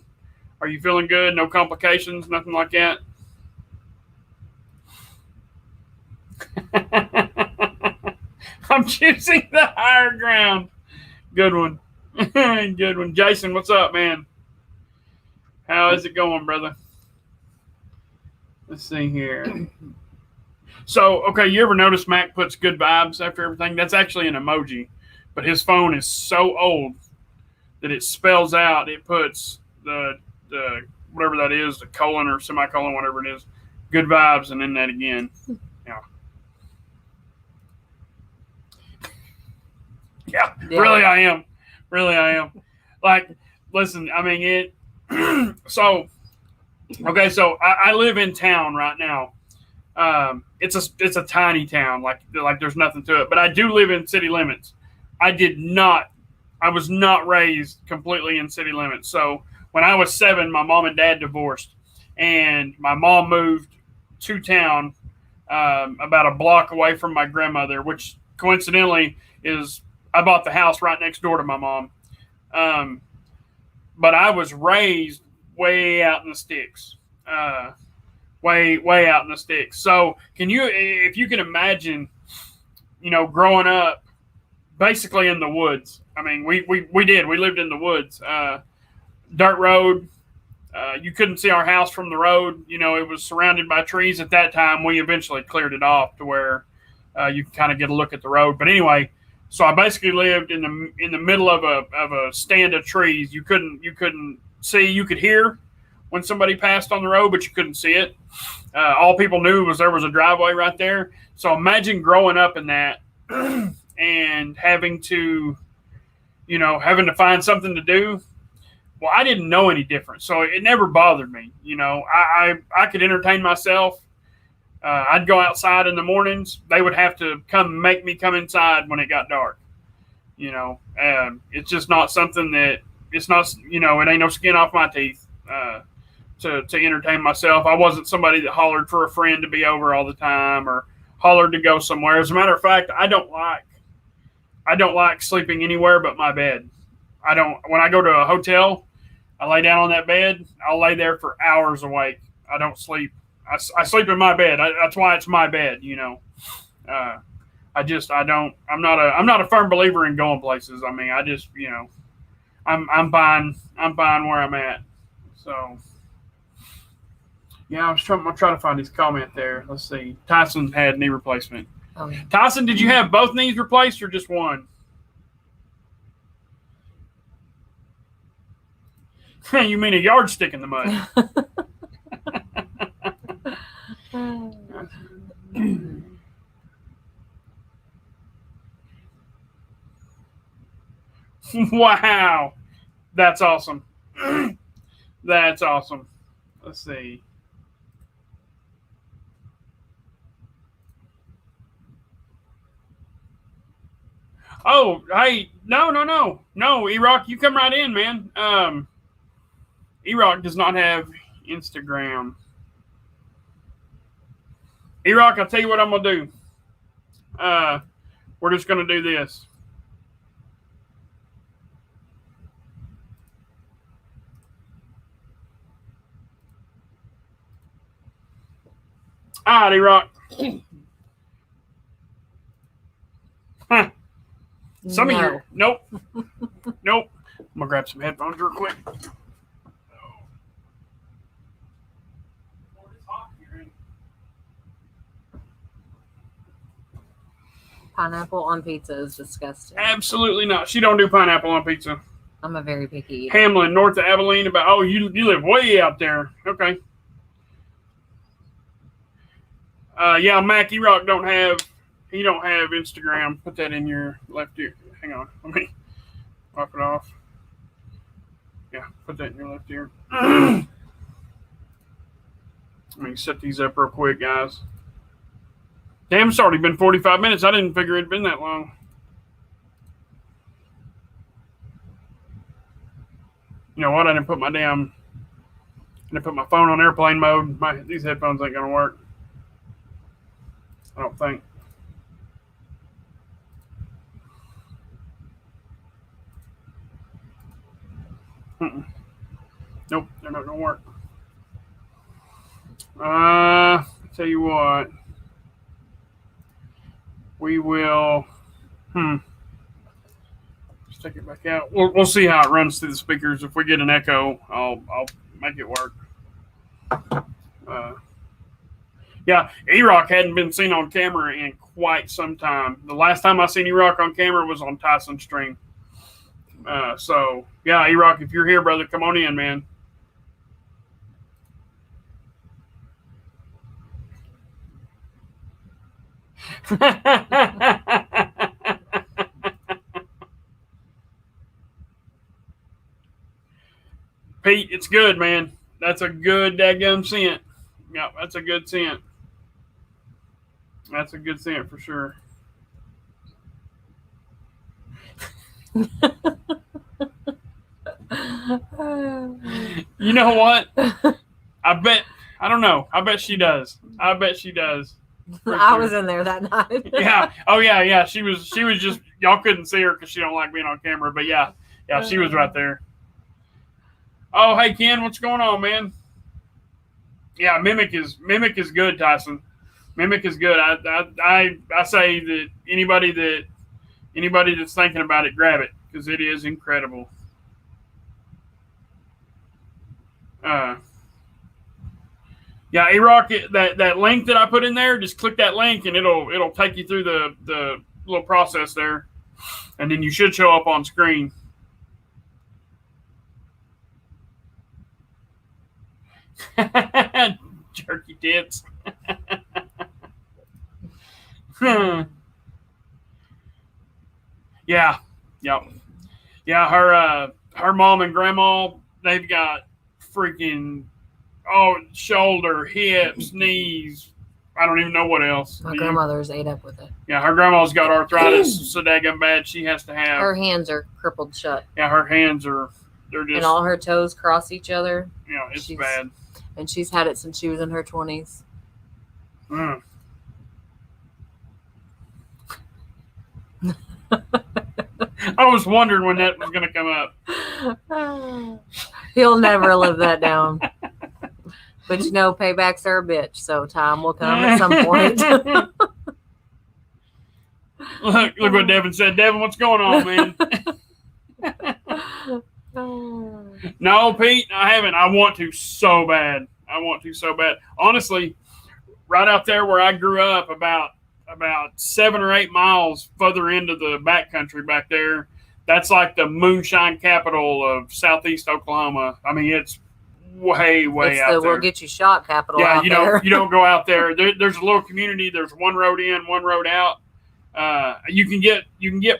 good? No complications, nothing like that? I'm choosing the higher ground. Good one. Good one. Jason, what's up, man? How is it going, brother? Let's see here. So, okay, you ever notice Mac puts good vibes after everything? That's actually an emoji, but his phone is so old that it spells out. It puts the whatever that is, the colon or semicolon, whatever it is, good vibes, and then that again. Yeah. Yeah, really I am. Like, listen, I mean it. So I live in town right now. It's a tiny town, like there's nothing to it. But I do live in city limits. I was not raised completely in city limits. So when I was 7, my mom and dad divorced, and my mom moved to town about a block away from my grandmother, which coincidentally is I bought the house right next door to my mom. But I was raised way out in the sticks. Way out in the sticks. So if you can imagine, growing up basically in the woods. I mean, we lived in the woods, dirt road. You couldn't see our house from the road. It was surrounded by trees at that time. We eventually cleared it off to where you can kind of get a look at the road. But anyway, so I basically lived in the middle of a stand of trees. You couldn't see. You could hear when somebody passed on the road, but you couldn't see it. All people knew was there was a driveway right there. So imagine growing up in that and having to find something to do. Well, I didn't know any different, so it never bothered me. I could entertain myself. I'd go outside in the mornings. They would have to make me come inside when it got dark. It's just not something that it's not. It ain't no skin off my teeth. To entertain myself. I wasn't somebody that hollered for a friend to be over all the time or hollered to go somewhere. As a matter of fact, I don't like sleeping anywhere but my bed. When I go to a hotel, I lay down on that bed. I'll lay there for hours awake. I don't sleep. I sleep in my bed. That's why it's my bed. I'm not a firm believer in going places. I mean, I'm fine where I'm at. So. Yeah, I'm trying to find his comment there. Let's see. Tyson had knee replacement. Oh. Tyson, did you have both knees replaced or just one? You mean a yardstick in the mud? Wow. That's awesome. That's awesome. Let's see. Oh, hey, no, E-Rock, you come right in, man. E-Rock does not have Instagram. E-Rock, I'll tell you what I'm going to do. We're just going to do this. All right, E-Rock. Huh. Some of you. Nope. Nope. I'm going to grab some headphones real quick. Pineapple on pizza is disgusting. Absolutely not. She don't do pineapple on pizza. I'm a very picky eater. Hamlin, north of Abilene. You live way out there. Okay. Yeah, Mac E-Rock don't have Instagram. Put that in your left ear. Hang on. Let me wipe it off. Yeah, put that in your left ear. Let me set these up real quick, guys. Damn, it's already been 45 minutes. I didn't figure it'd been that long. You know what? I didn't put my phone on airplane mode. These headphones ain't gonna work. I don't think. Nope, they're not gonna work. Tell you what. We will. Just take it back out. We'll see how it runs through the speakers. If we get an echo, I'll make it work. Yeah, E-Rock hadn't been seen on camera in quite some time. The last time I seen E-Rock on camera was on Tyson's stream. So yeah, E-Rock, if you're here, brother, come on in, man. Pete, it's good, man. That's a good dadgum scent. Yeah, that's a good scent. That's a good scent for sure. You know what? I don't know. I bet she does. I was in there that night. Yeah. Oh yeah, yeah. She was just, y'all couldn't see her because she don't like being on camera. But yeah, she was right there. Oh, hey Ken, what's going on, man? Yeah, Mimic is good, Tyson. Mimic is good. I say that anybody that's thinking about it, grab it because it is incredible. Yeah, E-Rock, that link that I put in there, just click that link and it'll take you through the little process there, and then you should show up on screen. Jerky tits. Yeah, yep. Yeah, her mom and grandma, they've got freaking shoulder, hips, knees. I don't even know what else. My grandmother's ate up with it. Yeah, her grandma's got arthritis so daggum bad she has to have. Her hands are crippled shut. Yeah, her hands they're just. And all her toes cross each other. Yeah, it's bad. And she's had it since she was in her 20s. Mm. I was wondering when that was going to come up. He'll never live that down. But paybacks are a bitch, so time will come at some point. Look what Devin said. Devin, what's going on, man? No, Pete, I haven't. I want to so bad. Honestly, right out there where I grew up, about 7 or 8 miles further into the backcountry back there, that's like the moonshine capital of southeast Oklahoma. I mean, it's way out there. We'll get you shot capital. Yeah, you don't go out there. There's a little community. There's one road in, one road out. You can get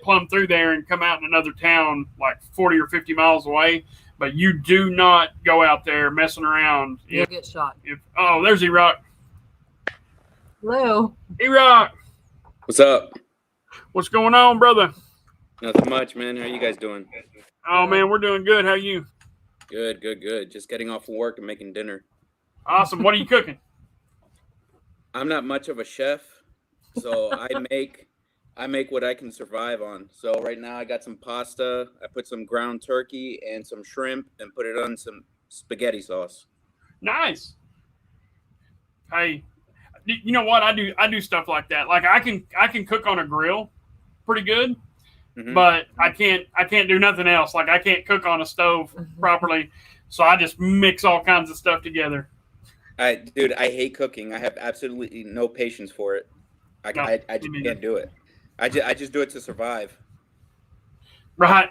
plumb through there and come out in another town like 40 or 50 miles away. But you do not go out there messing around. You'll get shot. There's E-Rock. Hello. E-Rock. What's up? What's going on, brother? Nothing much, man. How you guys doing? Oh, man, we're doing good. How are you? Good. Just getting off of work and making dinner. Awesome. What are you cooking? I'm not much of a chef, so I make what I can survive on. So right now I got some pasta. I put some ground turkey and some shrimp and put it on some spaghetti sauce. Nice. Hey, you know what? I do stuff like that. Like I can cook on a grill pretty good, but I can't do nothing else. Like I can't cook on a stove properly. So I just mix all kinds of stuff together. Dude, I hate cooking. I have absolutely no patience for it. I just can't do it. I just do it to survive. Right.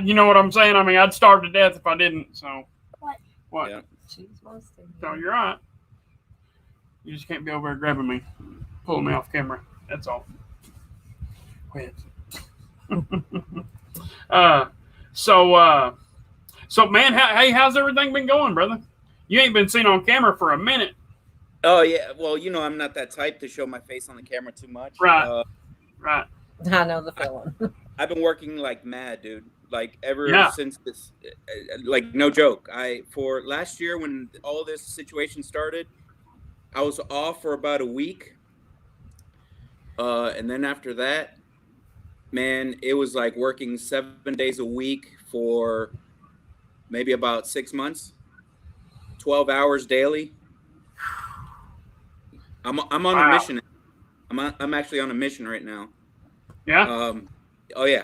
You know what I'm saying? I mean, I'd starve to death if I didn't. So what? Yeah. So you're right. You just can't be over there grabbing me, pulling me off camera. That's all. Quit. So man, how's everything been going, brother? You ain't been seen on camera for a minute. Oh yeah, well, I'm not that type to show my face on the camera too much. Right. Right. I know the feeling. I've been working like mad, dude. Like ever since this, like no joke. For last year when all this situation started, I was off for about a week. And then after that, man, it was like working 7 days a week for maybe about 6 months, 12 hours daily. I'm on a mission. I'm actually on a mission right now. Yeah. Oh yeah.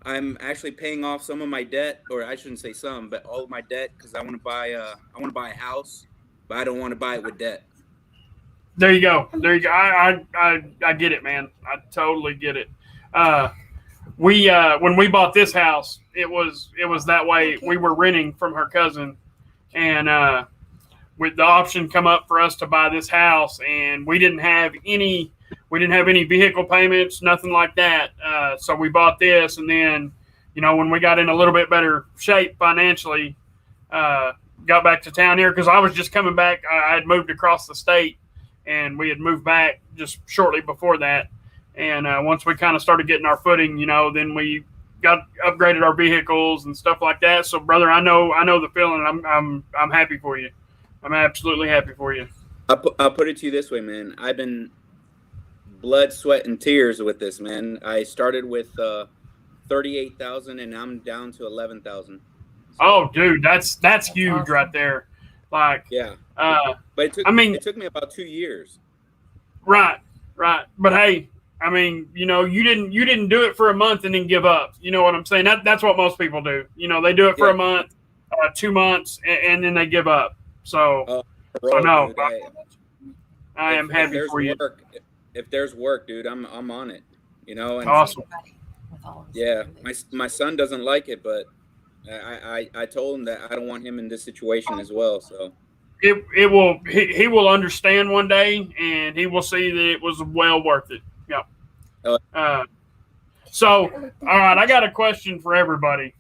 I'm actually paying off some of my debt, or I shouldn't say some, but all of my debt, because I want to buy a house, but I don't want to buy it with debt. There you go. I get it, man. I totally get it. When we bought this house, it was that way. We were renting from her cousin, and with the option come up for us to buy this house, and we didn't have any vehicle payments, nothing like that. So we bought this, and then, when we got in a little bit better shape financially, got back to town here because I was just coming back. I had moved across the state, and we had moved back just shortly before that. And once we kind of started getting our footing, then we upgraded our vehicles and stuff like that. So, brother, I know the feeling. I'm happy for you. I'm absolutely happy for you. I'll put it to you this way, man. I've been blood, sweat, and tears with this, man. I started with 38,000, and I'm down to 11,000. So, oh, dude, that's huge awesome. Right there. Like, yeah. But it took me about 2 years. Right. But hey, I mean, you didn't do it for a month and then give up. You know what I'm saying? That's what most people do. They do it for a month, 2 months, and then they give up. So, no, I am happy for you. If there's work, dude, I'm on it. And awesome. Yeah, my son doesn't like it, but I told him that I don't want him in this situation as well. So he will understand one day, and he will see that it was well worth it. Yeah. So, all right, I got a question for everybody.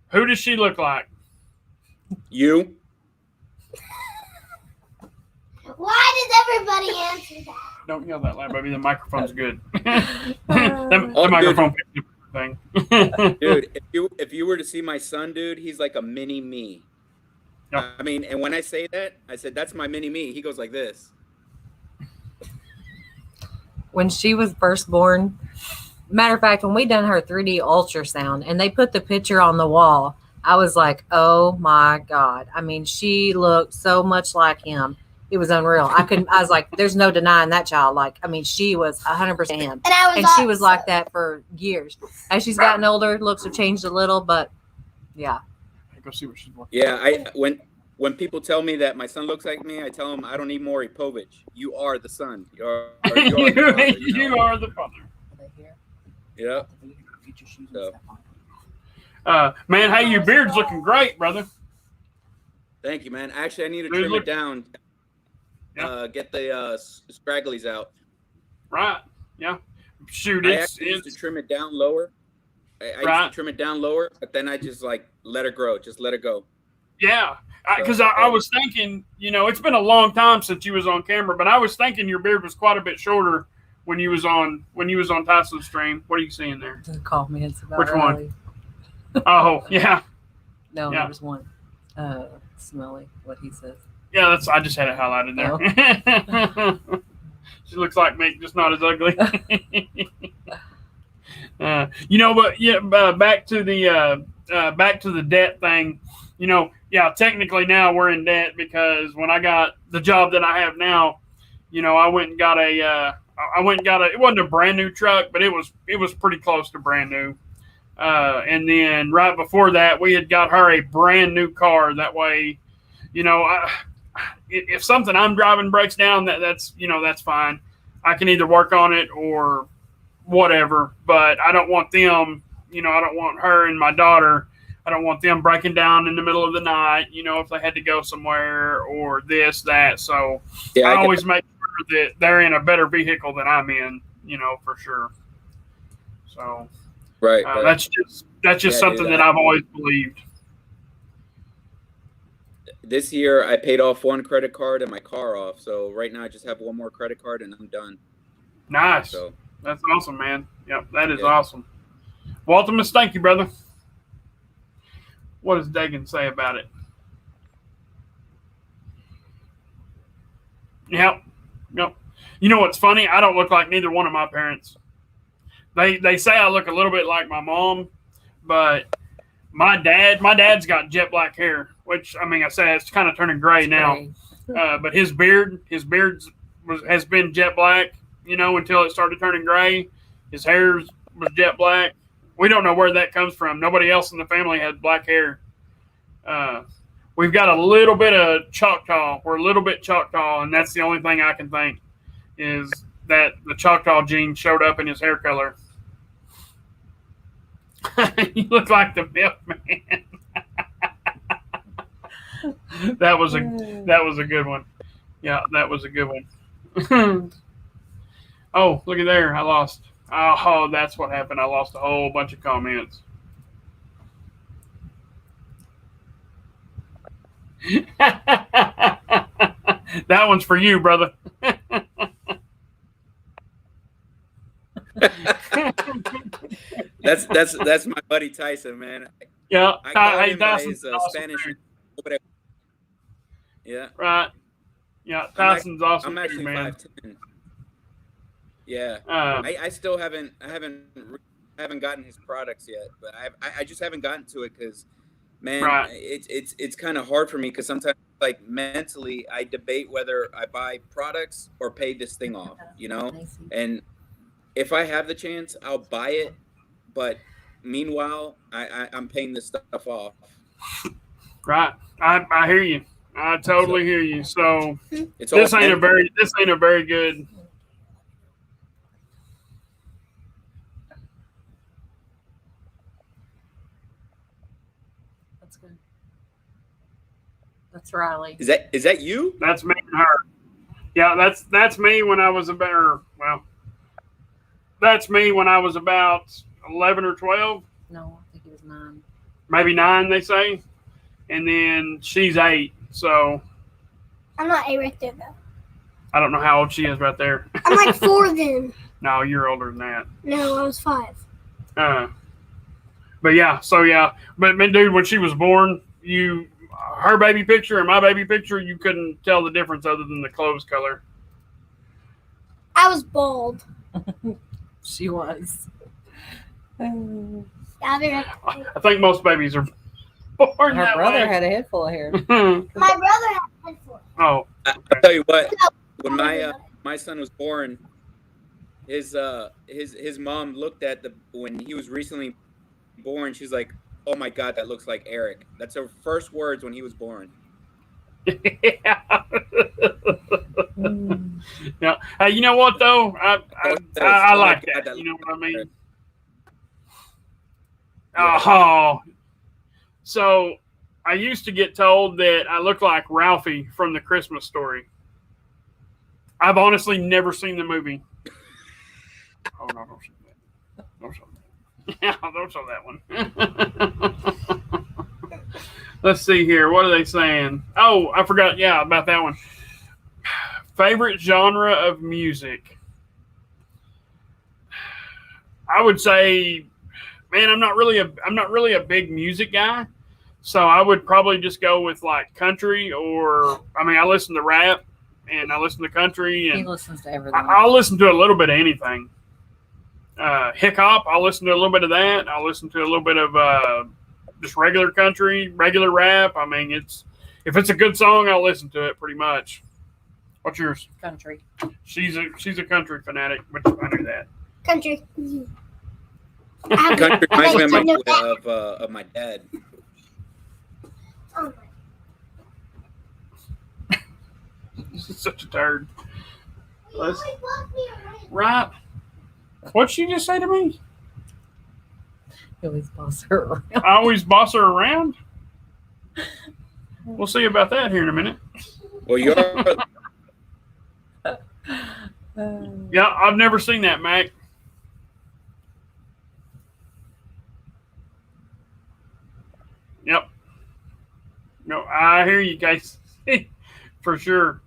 Who does she look like? You. Why does everybody answer that? Don't yell that loud, baby. The microphone's good. the microphone picks everything. Dude, if you were to see my son, dude, he's like a mini me. Yep. I mean, and when I say that, I said, that's my mini me. He goes like this. When she was first born, matter of fact, when we done her 3D ultrasound and they put the picture on the wall, I was like, oh my God. I mean, she looked so much like him. It was unreal. I was like, there's no denying that child. Like, I mean, she was 100% him. And she was like that for years. As she's gotten older, looks have changed a little, but yeah. Go see what she's working. Yeah, when people tell me that my son looks like me, I tell them I don't need more Povich. You are the son. You are the father. Yeah. So. Man, hey, your beard's looking great, brother. Thank you, man. Actually, I need to trim it down. Yeah. Get the scragglies out. Right. Yeah. Shoot, I used to trim it down lower. I used to trim it down lower, but then I just let her grow. Just let it go. Yeah. Because I was thinking, it's been a long time since you was on camera, but I was thinking your beard was quite a bit shorter when you was on Tyson's stream. What are you seeing there? Call me. It's about which early. One? Oh, yeah. No, there was one. Smelly, what he says. Yeah, I just had it highlighted there. Oh. She looks like Mick, just not as ugly. But yeah, back to the debt thing. Technically now we're in debt because when I got the job that I have now, I went and got it wasn't a brand new truck, but it was pretty close to brand new. And then right before that, we had got her a brand new car. That way, if something I'm driving breaks down, that's fine. I can either work on it or whatever, but I don't want them, I don't want her and my daughter, I don't want them breaking down in the middle of the night, if they had to go somewhere or this, that. So I always make sure that they're in a better vehicle than I'm in, for sure. So right. That's just something that I've always believed. This year I paid off one credit card and my car off. So right now I just have one more credit card and I'm done. Nice. So that's awesome, man. Yep, that is awesome. Well, Ultimus, thank you, brother. What does Dagan say about it? Yep. You know what's funny? I don't look like neither one of my parents. They say I look a little bit like my mom, but my dad's got jet black hair, which I say it's kind of turning gray now. But his beard has been jet black, until it started turning gray. His hair was jet black. We don't know where that comes from. Nobody else in the family has black hair. We've got a little bit of Choctaw. We're a little bit Choctaw, and that's the only thing I can think is that the Choctaw gene showed up in his hair color. You look like the milkman. That was a good one. Yeah, that was a good one. Oh, look at there. I lost. Oh, that's what happened. I lost a whole bunch of comments. That one's for you, brother. That's my buddy Tyson, man. Yeah, I call him by Tyson's his awesome, Spanish. Yeah. Right. Yeah, Tyson's awesome. I'm actually man. 5'10". Yeah. I still haven't gotten his products yet, but I just haven't gotten to it because, man, it's kind of hard for me because sometimes like mentally I debate whether I buy products or pay this thing off, and if I have the chance, I'll buy it. But meanwhile, I'm paying this stuff off. Right. I hear you. I totally hear you. So this ain't a very good. That's good. That's Riley. Is that you? That's me and her. Yeah, that's me when I was about. Well, that's me when I was about 11 or 12. No, I think it was 9. Maybe 9, they say. And then she's 8. So I'm not 8 right there, though. I don't know how old she is right there. I'm like 4 then. No, you're older than that. No, I was 5. But yeah, But dude, when she was born, her baby picture and my baby picture, you couldn't tell the difference other than the clothes color. I was bald. She was. I think most babies are born Her that brother way. had a head full of hair. My brother had a head full. Oh, I'll tell you what. When my son was born, his mom looked at when he was recently born. She's like, "Oh my God, that looks like Eric." That's her first words when he was born. Yeah. Yeah. Hey, you know what though? I like that. You know what I mean? Oh. So I used to get told that I look like Ralphie from The Christmas Story. I've honestly never seen the movie. Oh no, don't show that. Don't show that. Yeah, don't show that one. Let's see here. What are they saying? Oh, I forgot. Yeah, about that one. Favorite genre of music? I would say, man, I'm not really a big music guy, so I would probably just go with like country or I listen to rap and I listen to country and he listens to everything. I'll listen to a little bit of anything. Hip hop, I'll listen to a little bit of that. I'll listen to a little bit of just regular country, regular rap. If it's a good song, I'll listen to it pretty much. What's yours? Country. She's a country fanatic, but I knew that. Country. Country reminds me I of my dad. Oh, This is such a turd. Right. What'd she just say to me? You always boss her around. I always boss her around. We'll see about that here in a minute. Well, you're Yeah, I've never seen that, Mac. Yep. No, I hear you guys. For sure.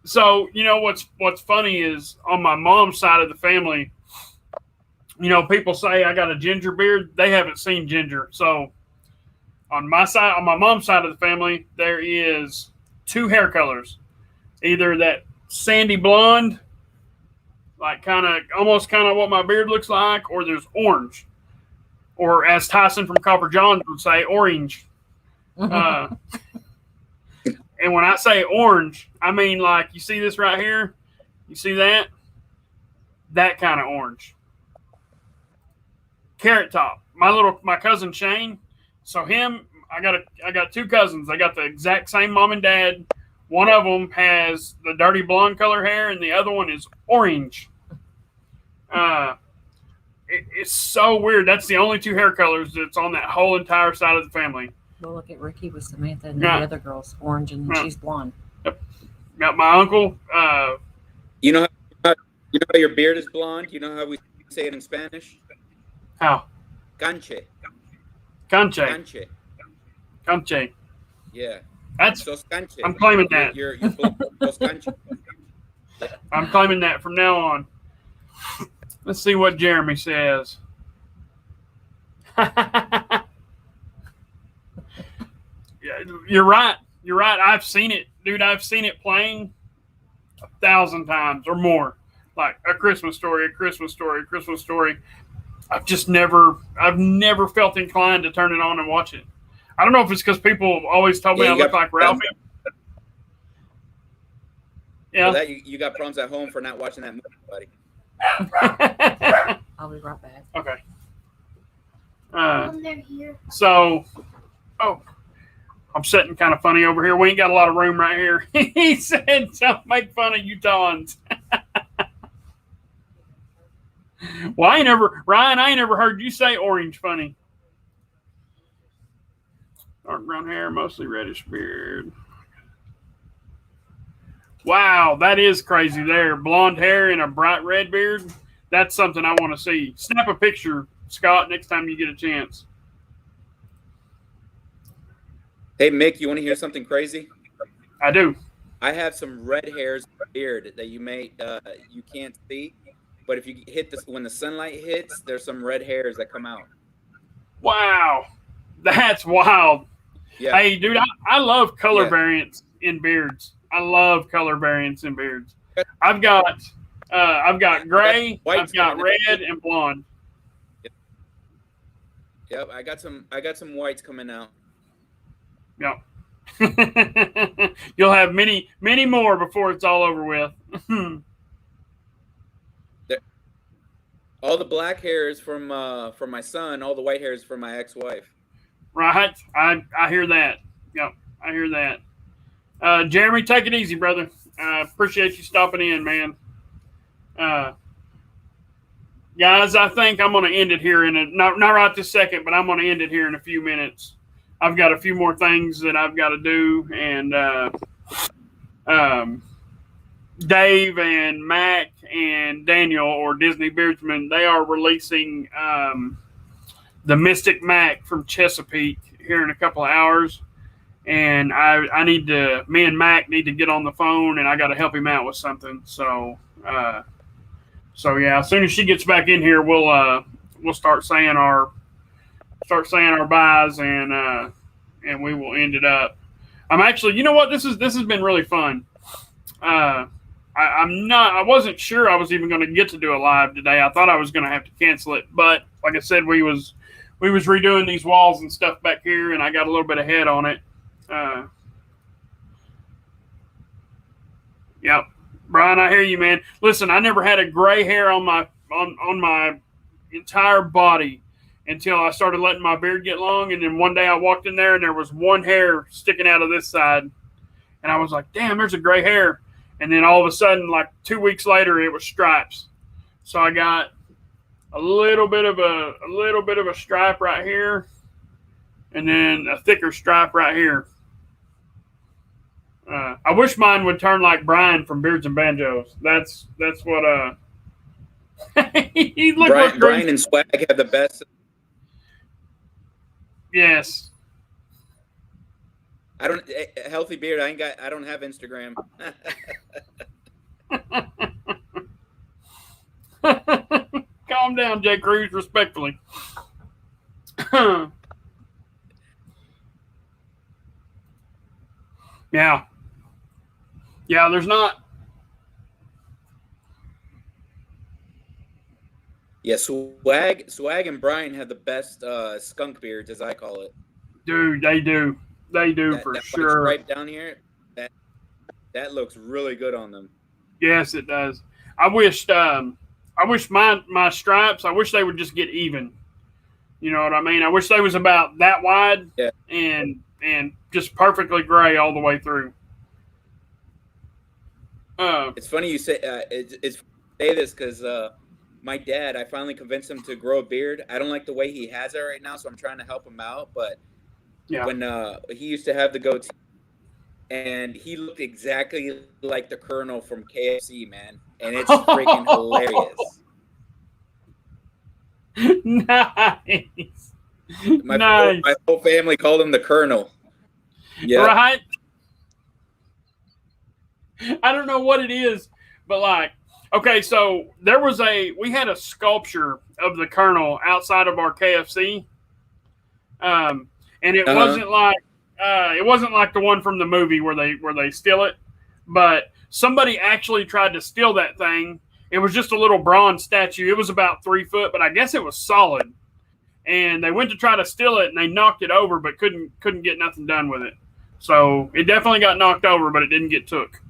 So you know what's funny is on my mom's side of the family, you know, people say I got a ginger beard. They haven't seen ginger. So on my mom's side of the family, there is two hair colors. Either that sandy blonde, like almost kind of what my beard looks like, or there's orange. Or as Tyson from Copper Johns would say, orange. And when I say orange, I mean like you see this right here, you see that? That kind of orange. Carrot top. My cousin Shane. So I got two cousins. They got the exact same mom and dad. One of them has the dirty blonde color hair, and the other one is orange. It's so weird. That's the only two hair colors that's on that whole entire side of the family. Well, look at Ricky with Samantha, and Yeah. the other girl's orange, and Yeah. she's blonde. Got my uncle. you know how your beard is blonde. You know how we say it in Spanish? How? Canche. Canche. Canche. Yeah. That's. Sos canche. I'm claiming that. You're blonde. Sos canche. I'm claiming that from now on. Let's see what Jeremy says. Yeah, you're right. You're right. I've seen it, dude. I've seen it playing 1,000 times or more. Like A Christmas Story, A Christmas Story, A Christmas Story. I've never felt inclined to turn it on and watch it. I don't know if it's because people always told me I look like Ralphie. Yeah. For that, you got problems at home for not watching that movie, buddy. I'll be right back. Okay. they're here. So, I'm sitting kind of funny over here. We ain't got a lot of room right here. He said, "Don't make fun of Utahns." Well, Ryan, I ain't never heard you say orange funny. Dark brown hair, mostly reddish beard. Wow, that is crazy there. Blonde hair and a bright red beard. That's something I want to see. Snap a picture, Scott, next time you get a chance. Hey, Mick, you want to hear something crazy? I do. I have some red hairs in my beard that you can't see, but if you hit this when the sunlight hits, there's some red hairs that come out. Wow, that's wild. Yeah. Hey, dude, I love color variants in beards. I love color variants in beards. I've got gray, I've got red, and blonde. Yep, I got some whites coming out. Yep. You'll have many more before it's all over with. All the black hair is from my son. All the white hair is from my ex-wife. Right. I hear that. Yep. I hear that. Jeremy, take it easy, brother. Appreciate you stopping in, man. Guys, I think I'm going to end it here not right this second, but I'm going to end it here in a few minutes. I've got a few more things that I've got to do, and Dave and Mac and Daniel, or Disney Beardsman, they are releasing the Mystic Mac from Chesapeake here in a couple of hours. And me and Mac need to get on the phone, and I got to help him out with something. So yeah, as soon as she gets back in here, we'll start saying our byes, and we will end it up. I'm actually, you know what? This has been really fun. I wasn't sure I was even going to get to do a live today. I thought I was going to have to cancel it, but like I said, we was redoing these walls and stuff back here, and I got a little bit ahead on it. Yep. Brian, I hear you, man. Listen, I never had a gray hair on my entire body until I started letting my beard get long, and then one day I walked in there and there was one hair sticking out of this side, and I was like, "Damn, there's a gray hair." And then all of a sudden, like 2 weeks later, it was stripes. So I got a little bit of a stripe right here, and then a thicker stripe right here. I wish mine would turn like Brian from Beards and Banjos. That's what he looked like Brian and Swag have the best. Yes. I don't healthy beard. I don't have Instagram. Calm down, Jay Cruz, respectfully. Yeah. Yeah, there's not. Yeah, Swag and Brian have the best skunk beards, as I call it. Dude, they do. They do for sure. Right down here, that looks really good on them. Yes, it does. I wish my stripes, I wish they would just get even. You know what I mean? I wish they was about that wide, yeah, and just perfectly gray all the way through. It's funny you say it's say this because my dad, I finally convinced him to grow a beard. I don't like the way he has it right now, so I'm trying to help him out. But yeah, when he used to have the goatee, and he looked exactly like the Colonel from KFC, man, and it's freaking hilarious. Nice. My whole family called him the Colonel. Yeah. Right? I don't know what it is, but like, okay, so we had a sculpture of the Colonel outside of our KFC. And it wasn't like the one from the movie where they steal it, but somebody actually tried to steal that thing. It was just a little bronze statue. It was about 3 foot, but I guess it was solid. And they went to try to steal it, and they knocked it over, but couldn't get nothing done with it. So it definitely got knocked over, but it didn't get took.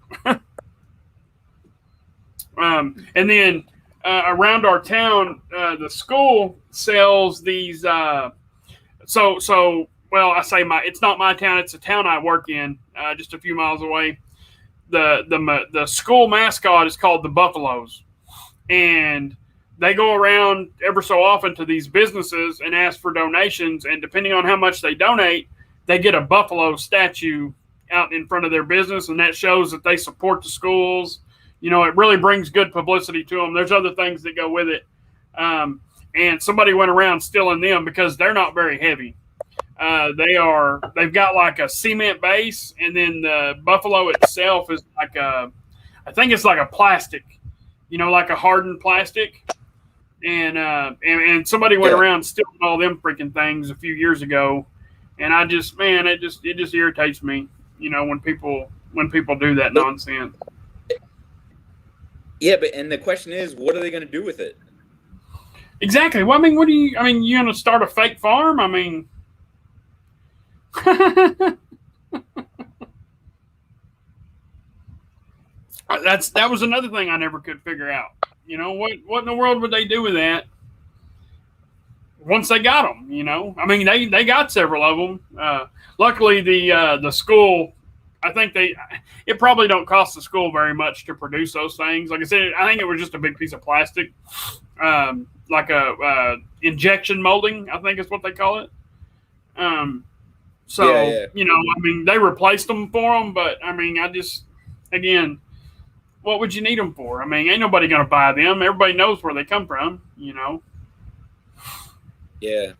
And then around our town, the school sells these. Well, I say it's not my town; it's a town I work in, just a few miles away. The school mascot is called the Buffaloes, and they go around ever so often to these businesses and ask for donations. And depending on how much they donate, they get a buffalo statue out in front of their business, and that shows that they support the schools. You know, it really brings good publicity to them. There's other things that go with it. And somebody went around stealing them because they're not very heavy. They've got like a cement base, and then the buffalo itself is like I think it's like a plastic, you know, like a hardened plastic. And somebody went around stealing all them freaking things a few years ago. And it just irritates me, you know, when people do that nonsense. Yeah, and the question is, what are they going to do with it? Exactly. Well, I mean, you going to start a fake farm? I mean, that was another thing I never could figure out. You know, what in the world would they do with that once they got them? You know, I mean, they got several of them. Luckily, the school, I think it probably don't cost the school very much to produce those things. Like I said, I think it was just a big piece of plastic, like a injection molding, I think is what they call it. You know, I mean, they replaced them for them, but I mean, again, what would you need them for? I mean, ain't nobody going to buy them. Everybody knows where they come from, you know? Yeah.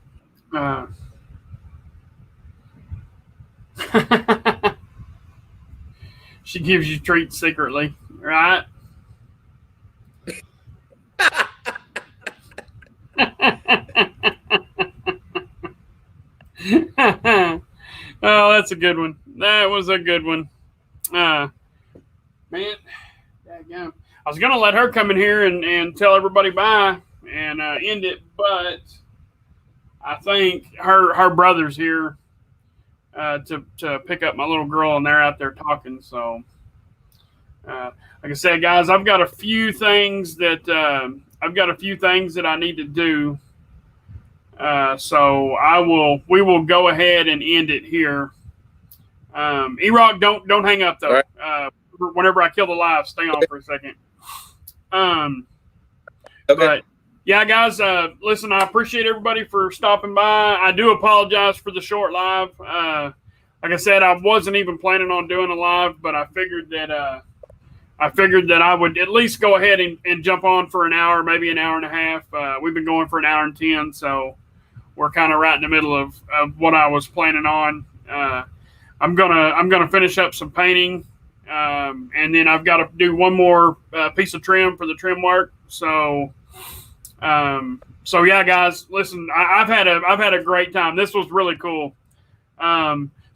She gives you treats secretly, right? Oh, that's a good one. That was a good one. Man, I was going to let her come in here and tell everybody bye and end it, but I think her brother's here to pick up my little girl, and they're out there talking. So Like I said, guys, I've got a few things that I need to do. So we will go ahead and end it here. E-Rock, don't hang up though. Right. Whenever I kill the live, stay on for a second. Okay. But yeah, guys, listen, I appreciate everybody for stopping by. I do apologize for the short live. Like I said, I wasn't even planning on doing a live, but I figured that I would at least go ahead and jump on for an hour, maybe an hour and a half. We've been going for an hour and 10, so we're kind of right in the middle of what I was planning on. I'm gonna finish up some painting, and then I've got to do one more piece of trim for the trim work. So yeah, guys, listen, I've had a great time. This was really cool.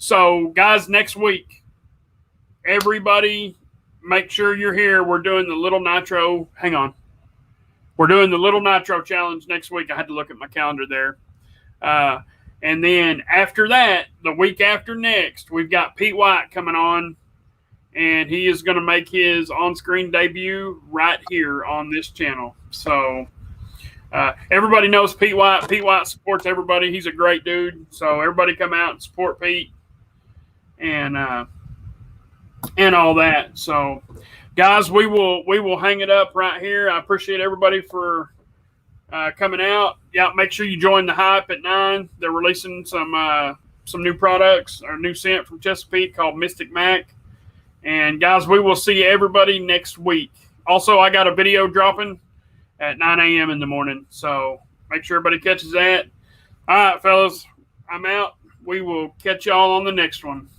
So guys, next week, everybody, make sure you're here. We're doing the Little Nitro. Hang on. We're doing the Little Nitro Challenge next week. I had to look at my calendar there. And then after that, the week after next, we've got Pete White coming on, and he is going to make his on-screen debut right here on this channel. So everybody knows Pete White. Pete White supports everybody. He's a great dude. So everybody come out and support Pete and all that. So guys, we will hang it up right here. I appreciate everybody for coming out. Yeah, make sure you join the hype at 9. They're releasing some new products or new scent from Chesapeake called Mystic Mac. And guys, we will see everybody next week. Also, I got a video dropping at 9 a.m. in the morning, so make sure everybody catches that. All right, fellas, I'm out. We will catch y'all on the next one.